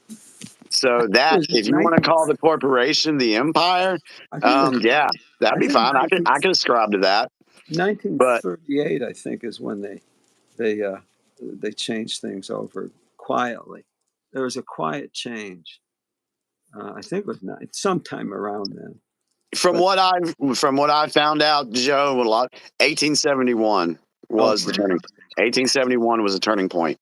So It that, was if you want to call the corporation the empire, I think it yeah, that'd I be think fine. I could ascribe to that. But 1938, I think, is when they changed things over quietly. There was a quiet change. I think it was sometime around then. from But what I found out, Joe, 1871 was the okay, turning. 1871 was a turning point,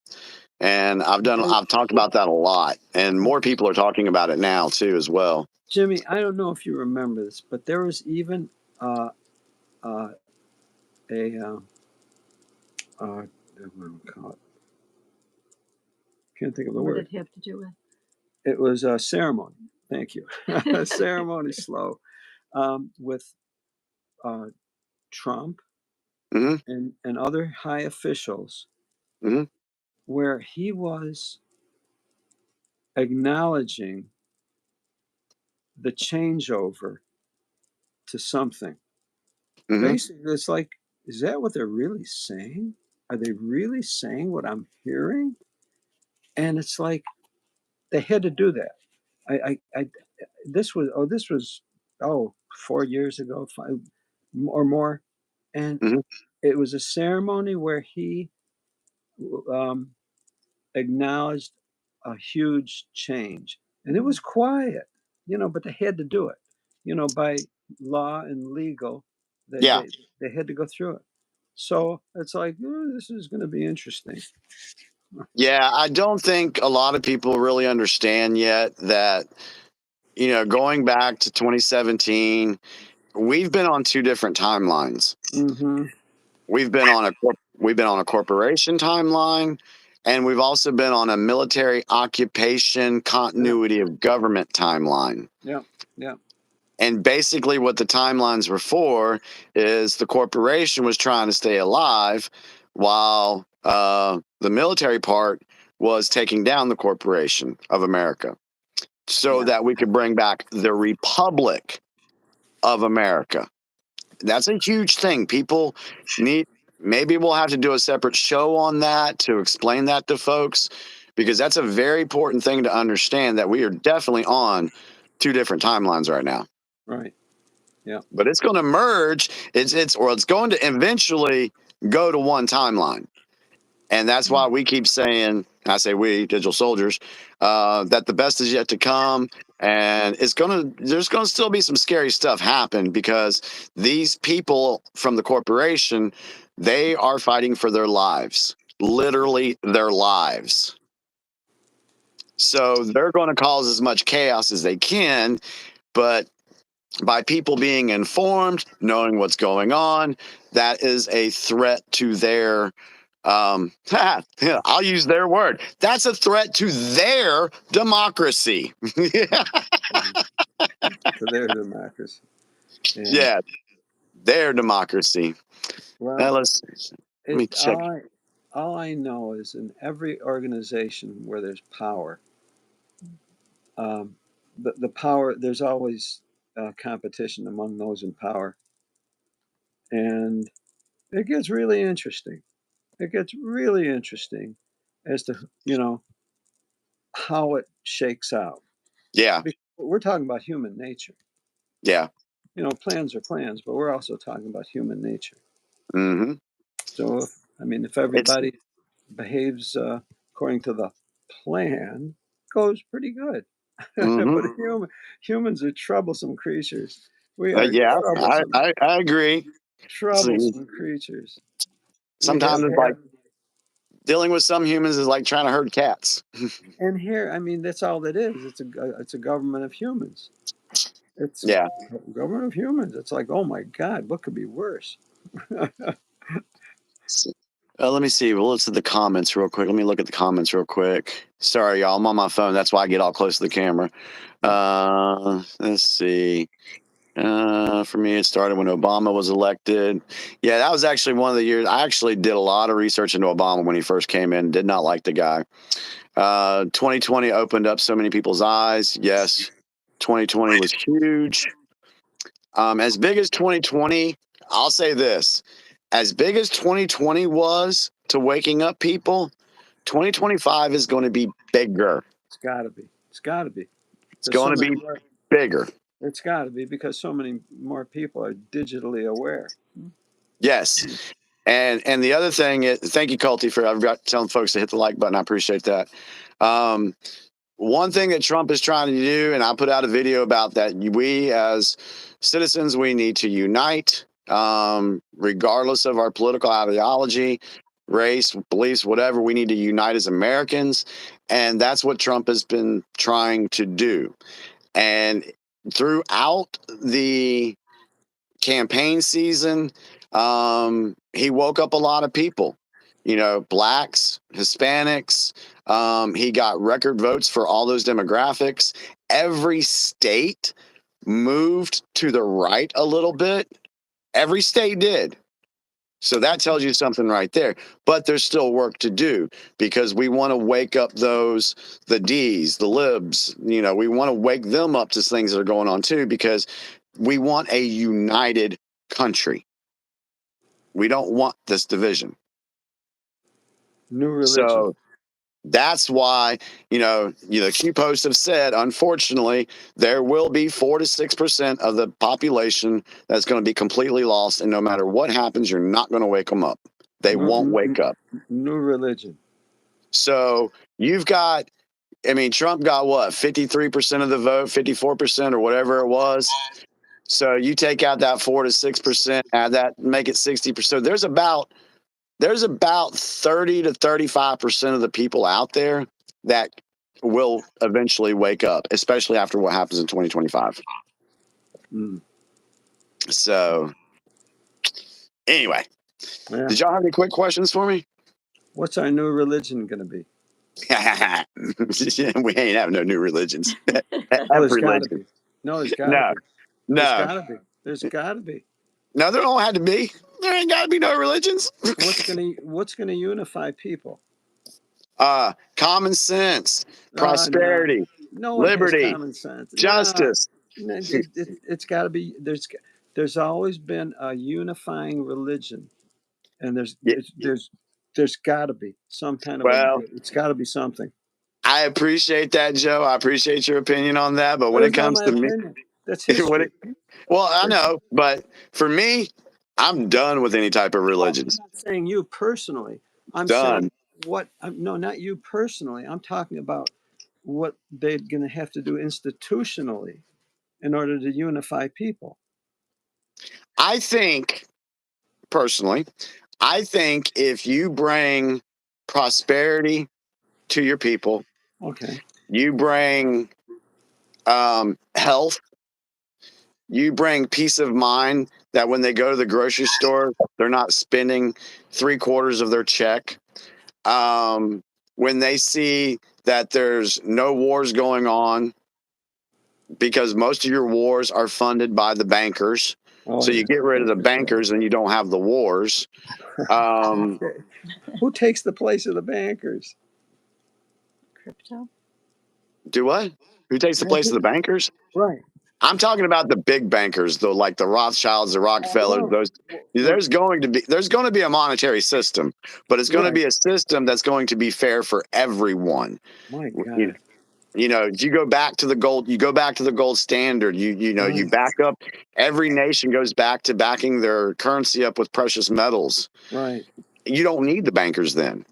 and I've talked about that a lot, and more people are talking about it now too as well. Jimmy, I don't know if you remember this, but there was even uh, uh, a what do we call it? Can't think of the What word. did it have to do with? It was a ceremony. Thank you. A ceremony slow with Trump Hmm. and other high officials Hmm. where he was acknowledging the changeover to something. Hmm. Basically, it's like, is that what they're really saying? Are they really saying what I'm hearing? And it's like they had to do that. I this was 4 years ago, 5 or more, and Hmm. it was a ceremony where he um, acknowledged a huge change. And it was quiet, but they had to do it. By law and legal, they, Yeah. they, they had to go through it. So it's like, this is going to be interesting. Yeah, I don't think a lot of people really understand yet that, going back to 2017, we've been on two different timelines. Mm-hmm. We've been on a corporation timeline, and we've also been on a military occupation continuity of government timeline. Yeah. Yeah. And basically, what the timelines were for is the corporation was trying to stay alive, while the military part was taking down the corporation of America, so Yeah. that we could bring back the Republic of America. That's a huge thing. People need, maybe we'll have to do a separate show on that to explain that to folks, because that's a very important thing to understand, that we are definitely on two different timelines right now. Right. Yeah. But it's going to merge. It's going to eventually go to one timeline. And that's why we keep saying, I say we, Digital Soldiers, that the best is yet to come. And there's going to still be some scary stuff happen, because these people from the corporation, they are fighting for their lives, literally their lives. So they're going to cause as much chaos as they can, but by people being informed, knowing what's going on, that is a threat to their I'll use their word. That's a threat to their democracy. To their democracy. Yeah. Yeah, their democracy. Now Well, let me check. all I know is in every organization where there's power, the power, there's always competition among those in power. And it gets really interesting. It gets really interesting as to, how it shakes out. Yeah, We're talking about human nature. yeah. Plans are plans, but we're also talking about human nature. hmm So, if It's everybody behaves according to the plan, goes pretty good. hmm But humans are troublesome creatures. We are yeah. troublesome, I agree. See, troublesome creatures. We sometimes have it's like had, dealing with some humans is like trying to herd cats. and here, that's all it is. It's a government of humans. It's Yeah. a government of humans. It's like, oh my God, what could be worse? Let me see. Well, let's see the comments real quick. Let me look at the comments real quick. Sorry, y'all. I'm on my phone. That's why I get all close to the camera. Let's see. For me, it started when Obama was elected. Yeah, that was actually one of the years. I actually did a lot of research into Obama when he first came in. Did not like the guy. 2020 opened up so many people's eyes. Yes, 2020 was huge. As big as 2020, I'll say this: as big as 2020 was to waking up people, 2025 is going to be bigger. It's got to be. It's got to be. It's There's going so to many be more. bigger. It's got to be because so many more people are digitally aware. Yes. And the other thing is, thank you, Colty, for I've got telling folks to hit the like button. I appreciate that. Um, One thing that Trump is trying to do, and I put out a video about that, we as citizens, we need to unite, regardless of our political ideology, race, beliefs, whatever. We need to unite as Americans. And that's what Trump has been trying to do. And throughout the campaign season, he woke up a lot of people, blacks, Hispanics. He got record votes for all those demographics. Every state moved to the right a little bit. Every state did. So that tells you something right there. But there's still work to do because we want to wake up the D's, the libs, we want to wake them up to things that are going on too, because we want a united country. We don't want this division. New religion. So that's why, Q posts have said, unfortunately, there will be 4 to 6% of the population that's going to be completely lost. And no matter what happens, you're not going to wake them up. They won't wake up. New religion. So you've got, Trump got what, 53% of the vote, 54% or whatever it was. So you take out that 4 to 6%, add that, make it 60%. There's about 30 to 35% of the people out there that will eventually wake up, especially after what happens in 2025. Mm. So anyway, Yeah. did y'all have any quick questions for me? What's our new religion going to be? We ain't having no new religions. Oh, there's got to Religion. be. No, there's got to No, be. There's no, got to be. There's got to be. no, there don't have to be. There ain't got to be no religions. What's gonna unify people? Common sense, No, prosperity, no one has liberty, common sense. No, justice. it's got to be. There's always been a unifying religion, and Yeah, there's got to be some kind of a. well, It's got to be something. I appreciate that, Joe. I appreciate your opinion on that. But Well, when it that's not comes my to me, opinion. That's when history. it, well, I know, but for me, I'm done with any type of Well, I'm religions. not saying you personally. I'm saying Done. no, not you personally. I'm talking about what they're going to have to do institutionally in order to unify people. I think, personally, I think if you bring prosperity to your people, Okay. you bring health, you bring peace of mind, that when they go to the grocery store, they're not spending 3/4 of their check. When they see that there's no wars going on, because most of your wars are funded by the bankers. Oh, So you yeah. get rid of the That's right. bankers and you don't have the wars. Um, Who takes the place of the bankers? Crypto. do what? Who takes the place of the bankers? Right. I'm talking about the big bankers, though, like the Rothschilds, the Rockefellers. Well, There's going to be a monetary system, but it's going to right. be a system that's going to be fair for everyone. My You, God. you know, you go back to the gold standard. You know, you Right. back up. Every nation goes back to backing their currency up with precious metals. Right. You don't need the bankers then.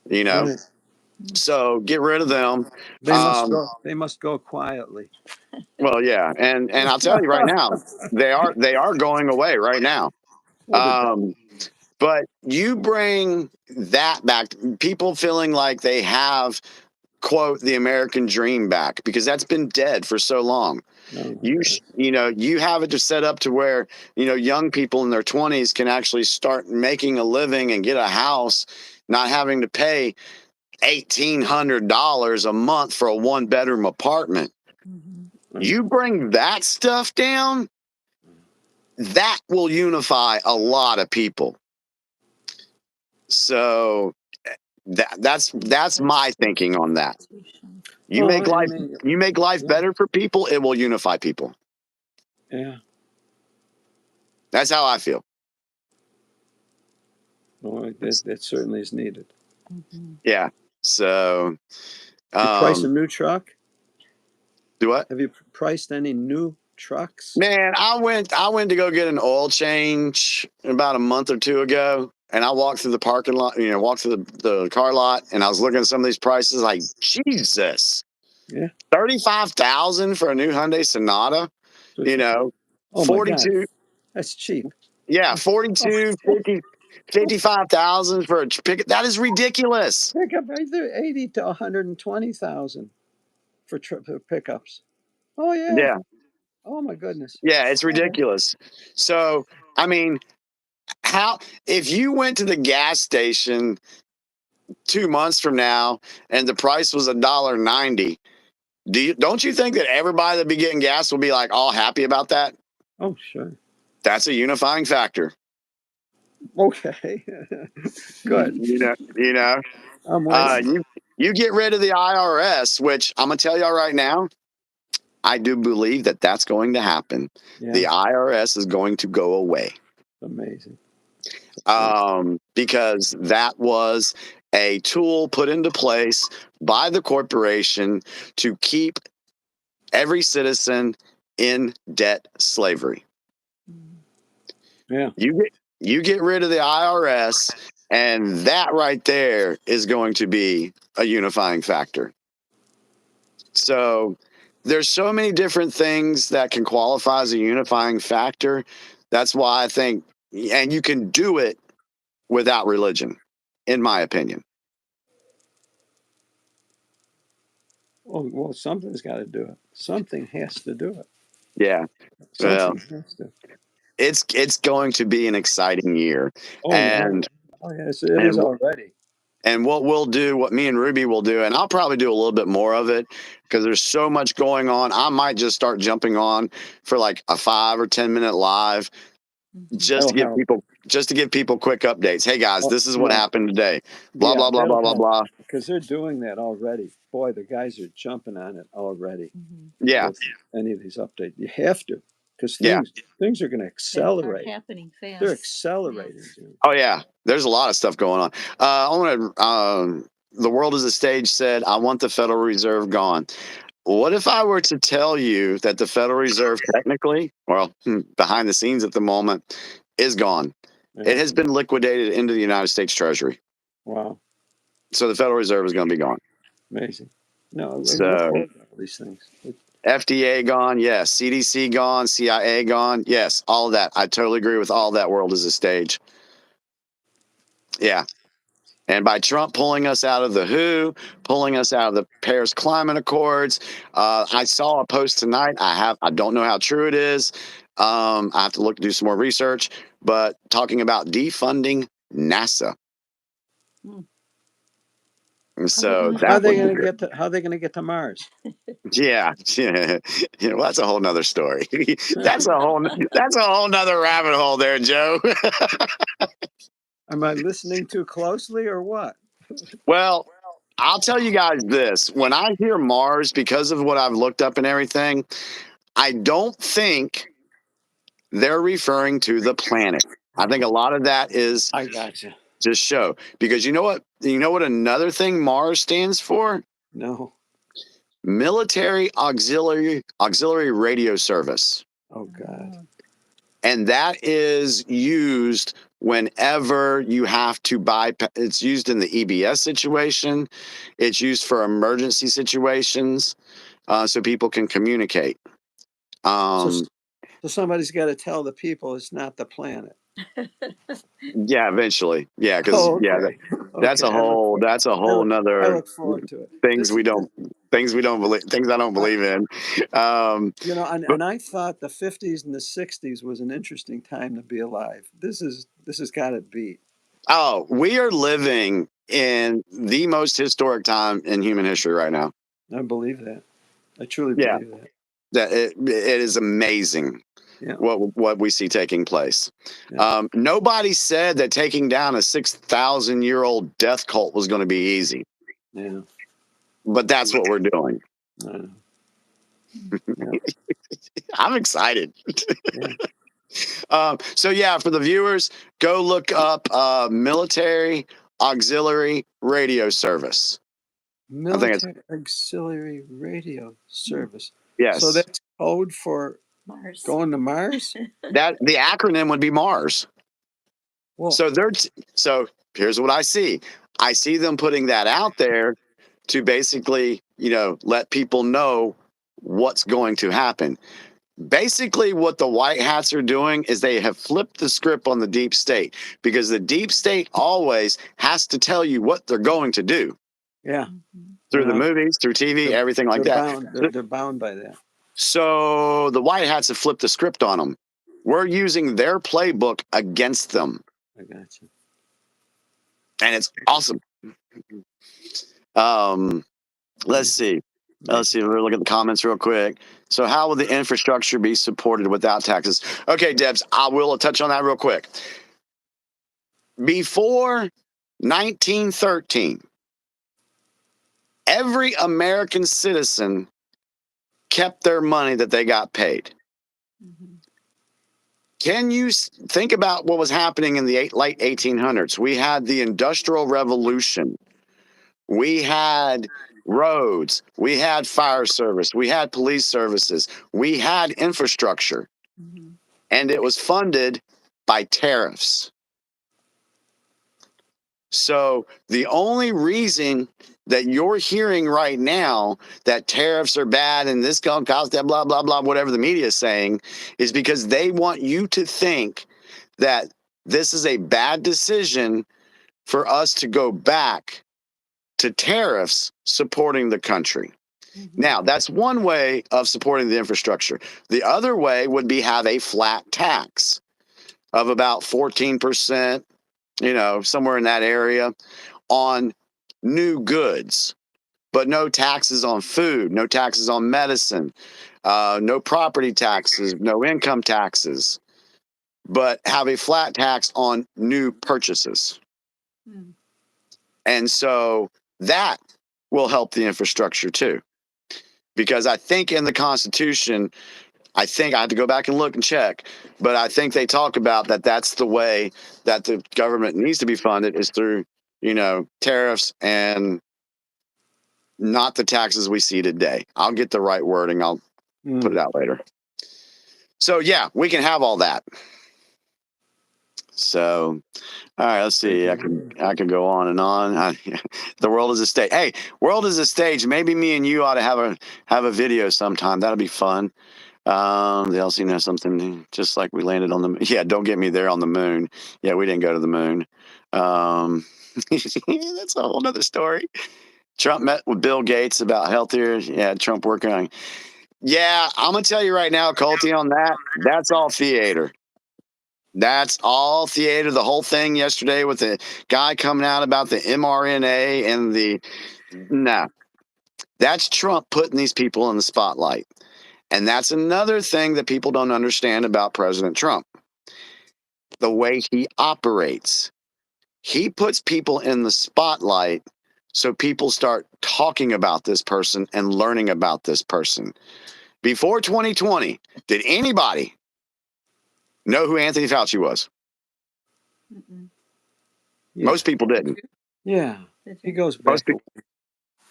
You know, Right. so get rid of them. They must go. They must go quietly. Well, yeah, and I'll tell you right now, they are going away right now. Well, they're done. But you bring that back, people feeling like they have, quote, the American dream back, because that's been dead for so long. Oh, You know, you have it to set up to where, you know, young people in their 20s can actually start making a living and get a house, not having to pay $1,800 a month for a 1-bedroom apartment. You bring that stuff down, that will unify a lot of people. So that's my thinking on that. You Well, make I life mean, you make life yeah. better for people, it will unify people. Yeah. That's how I feel. Well, that certainly is needed. Yeah. So You priced a new truck? do what? Have you priced any new trucks? Man, I went to go get an oil change about a month or two ago, and I walked through the parking lot, you know, walked through the car lot, and I was looking at some of these prices like, Jesus. Yeah. 35,000 for a new Hyundai Sonata, you know, Oh my 42. God. That's cheap. Yeah, 42, 50, 55,000 for a pickup. That is ridiculous. Pickup either 80 to 120,000 for pickups. Oh yeah. Yeah. Oh my goodness. Yeah, it's ridiculous. So, I mean, if you went to the gas station 2 months from now and the price was $1.90, don't you think that everybody that be getting gas will be like all happy about that? Oh sure. That's a unifying factor. Okay. Good. You know, I'm waiting. you get rid of the IRS, which I'm gonna tell y'all right now, I do believe that that's going to happen. Yeah. The IRS is going to go away. Amazing. Because that was a tool put into place by the corporation to keep every citizen in debt slavery. Yeah. You get rid of the IRS, and that right there is going to be a unifying factor. So there's so many different things that can qualify as a unifying factor. That's why I think, and you can do it without religion, in my opinion. Oh well, something's got to do it. Something has to do it. Yeah. Well, Something has to. it's going to be an exciting year. Oh, and yeah. Oh yes, it is already. And what we'll do, what me and Ruby will do, and I'll probably do a little bit more of it because there's so much going on. I might just start jumping on for like a 5 or 10 minute live just to give people quick updates. Hey guys, this is what happened today. Blah, blah, blah, blah, blah, blah. Because they're doing that already. Boy, the guys are jumping on it already. Yeah. With any of these updates. You have to. Because things are going to accelerate. They're happening fast. They're accelerating. Oh yeah, there's a lot of stuff going on. I want to. The World is a Stage said, "I want the Federal Reserve gone." What if I were to tell you that the Federal Reserve technically, well, behind the scenes at the moment, is gone? Yeah. It has been liquidated into the United States Treasury. Wow. So the Federal Reserve is going to be gone. Amazing. No, so all these things. FDA gone, yes. CDC gone, CIA gone, yes. All of that. I totally agree with all that. World is a stage. Yeah. And by Trump pulling us out of the WHO, pulling us out of the Paris Climate Accords, I saw a post tonight. I don't know how true it is. I have to do some more research, but talking about defunding NASA. Hmm. And so How are that they would be going to good. get to? How are they going to get to Mars? Yeah, yeah. Well, that's a whole nother story. That's a whole nother rabbit hole there, Joe. Am I listening too closely or what? Well, I'll tell you guys this. When I hear Mars, because of what I've looked up and everything, I don't think they're referring to the planet. I think a lot of that is I got you. just show. Because you know what? You know what another thing Mars stands for? No. Military Auxiliary Radio Service. Oh God. And that is used whenever you have to bypass. It's used in the EBS situation. It's used for emergency situations, so people can communicate. So, Um, so somebody's got to tell the people it's not the planet. yeah, eventually, yeah, because Oh, yeah, okay. that's Okay. a whole I nother look forward to it. things This we is, don't believe, things I don't I, believe in. Um, but and I thought the 50s and the 60s was an interesting time to be alive. This has got it beat. oh, we are living in the most historic time in human history right now. I believe that. I truly Yeah, believe that. that it is amazing Yeah. what we see taking place. Yeah. Nobody said that taking down a 6,000-year-old death cult was going to be easy, Yeah. but that's what we're doing. Yeah. I'm excited. Yeah. So yeah, for the viewers, go look up Military Auxiliary Radio Service. I think it's Military Auxiliary Radio Service. yes. So that's code for Mars. going to Mars? That the acronym would be Mars. Well, So so here's what I see. I see them putting that out there to basically, let people know what's going to happen. Basically, what the white hats are doing is they have flipped the script on the deep state, because the deep state always has to tell you what they're going to do yeah. through And the movies, through TV, they're, everything like that. they're bound by that. So the white hats have flipped the script on them. We're using their playbook against them, I got you. and it's awesome. Let's see. We'll look at the comments real quick. So how will the infrastructure be supported without taxes? Okay, Debs, I will touch on that real quick. Before 1913, every American citizen kept their money that they got paid. Can you think about what was happening in the late 1800s? We had the Industrial Revolution. We had roads. We had fire service. We had police services. We had infrastructure. And it was funded by tariffs. So the only reason that you're hearing right now that tariffs are bad and this going to cause that blah, blah, blah, whatever the media is saying, is because they want you to think that this is a bad decision for us to go back to tariffs supporting the country. Now, that's one way of supporting the infrastructure. The other way would be have a flat tax of about 14%, somewhere in that area, on new goods, but no taxes on food, no taxes on medicine, no property taxes, no income taxes, but have a flat tax on new purchases. And so that will help the infrastructure too. Because I think in the Constitution, I have to go back and look and check, but I think they talk about that that's the way that the government needs to be funded, is through, tariffs and not the taxes we see today. I'll get the right wording. I'll put it out later. So yeah, we can have all that. So, all right, let's see. I can go on and on. The world is a stage. Hey, world is a stage. Maybe me and you ought to have a video sometime. That'll be fun. The LC knows something, just like we landed on the. Yeah, don't get me there on the moon. Yeah, we didn't go to the moon. That's a whole nother story. Trump met with Bill Gates about healthier. Yeah, Trump working on. Yeah, I'm gonna tell you right now, Colty, on that. That's all theater. That's all theater. The whole thing yesterday with the guy coming out about the mRNA and the no, that's Trump putting these people in the spotlight. And that's another thing that people don't understand about President Trump. The way he operates. He puts people in the spotlight so people start talking about this person and learning about this person. Before 2020, did anybody know who Anthony Fauci was? Mm-mm. Yeah. Most people didn't. Yeah. Did He you? goes back.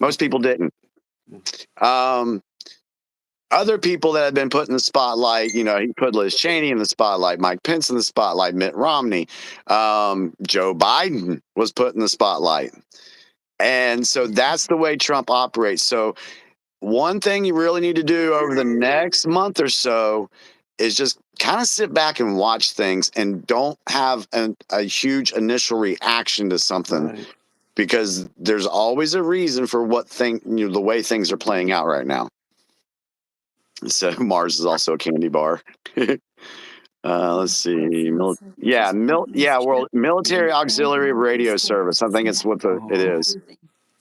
Most people didn't. Other people that have been put in the spotlight, you know, he put Liz Cheney in the spotlight, Mike Pence in the spotlight, Mitt Romney, Joe Biden was put in the spotlight. And so that's the way Trump operates. So one thing you really need to do over the next month or so is just kind of sit back and watch things and don't have a huge initial reaction to something, Right. because there's always a reason for the way things are playing out right now. So Mars is also a candy bar. Let's see. World Military Auxiliary Radio Service. I think it's what it is.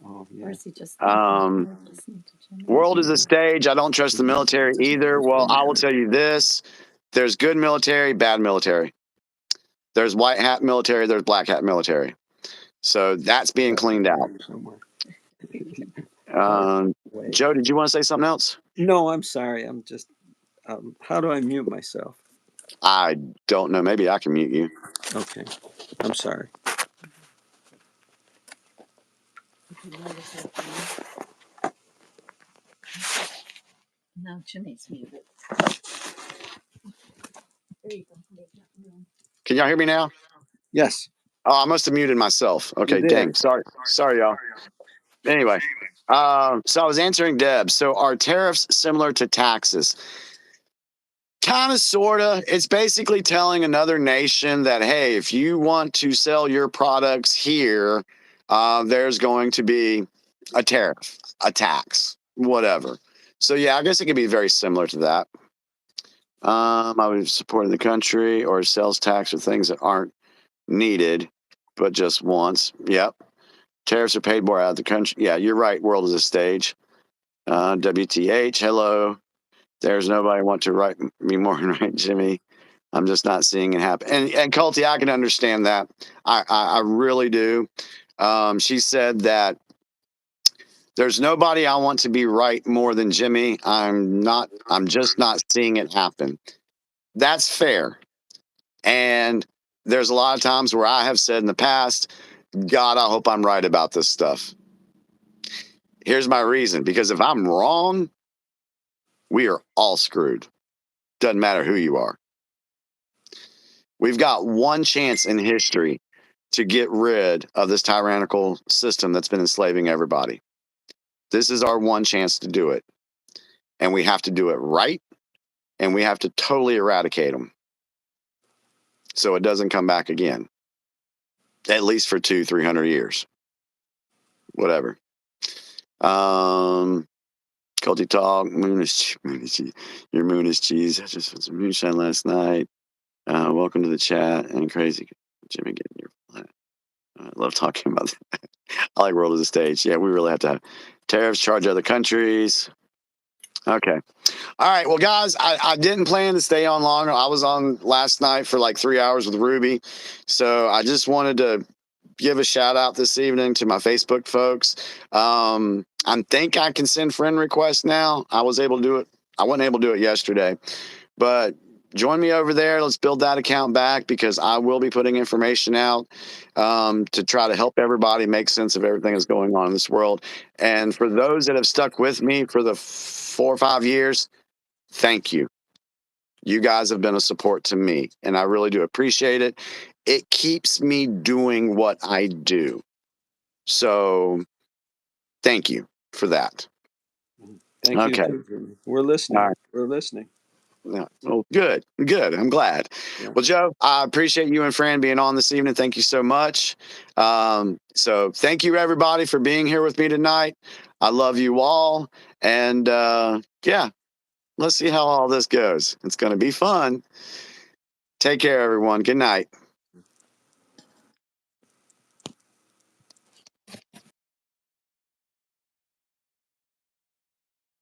Oh, Or yeah. is he just listening to Jimmy? World is a stage. I don't trust the military either. Well, I will tell you this. There's good military, bad military. There's white hat military, there's black hat military. So that's being cleaned out. Somewhere. Joe, did you want to say something else? No, I'm sorry. I'm just. How do I mute myself? I don't know. Maybe I can mute you. Okay. I'm sorry. No, Jimmy's muted. There you go. Can y'all hear me now? Yes. Oh, I must have muted myself. Okay, You did. dang. Sorry, y'all. Anyway, so I was answering Deb. So are tariffs similar to taxes? Kind of, sort of. It's basically telling another nation that, hey, if you want to sell your products here, there's going to be a tariff, a tax, whatever. So, yeah, I guess it could be very similar to that. I would support the country or sales tax or things that aren't needed, but just once. Yep. Tariffs are paid more out of the country. Yeah, you're right. World is a stage. WTH, hello. There's nobody want to write me more than write Jimmy. I'm just not seeing it happen. And Culty, I can understand that. I really do. She said that there's nobody I want to be right more than Jimmy. I'm just not seeing it happen. That's fair. And there's a lot of times where I have said in the past, God, I hope I'm right about this stuff. Here's my reason. Because if I'm wrong, we are all screwed. Doesn't matter who you are. We've got one chance in history to get rid of this tyrannical system that's been enslaving everybody. This is our one chance to do it. And we have to do it right. And we have to totally eradicate them so it doesn't come back again. At least for 200-300 years. Whatever. Culty talk. Your moon is cheese. I just had some moonshine last night. Welcome to the chat and crazy Jimmy getting your flat. I love talking about that. I like world as a stage. Yeah, we really have to have tariffs, charge other countries. Okay. All right. Well, guys, I didn't plan to stay on long. I was on last night for like 3 hours with Ruby. So I just wanted to give a shout out this evening to my Facebook folks. I think I can send friend requests now. I was able to do it. I wasn't able to do it yesterday, but join me over there. Let's build that account back, because I will be putting information out to try to help everybody make sense of everything that's going on in this world. And for those that have stuck with me for the 4 or 5 years, thank you. You guys have been a support to me, and I really do appreciate it. It keeps me doing what I do. So thank you for that. Thank you Okay. too, Jimmy. We're listening. All right. We're listening. Yeah. Well, good. I'm glad. Yeah. Well, Joe, I appreciate you and Fran being on this evening. Thank you so much. So thank you, everybody, for being here with me tonight. I love you all. And yeah, let's see how all this goes. It's going to be fun. Take care, everyone. Good night.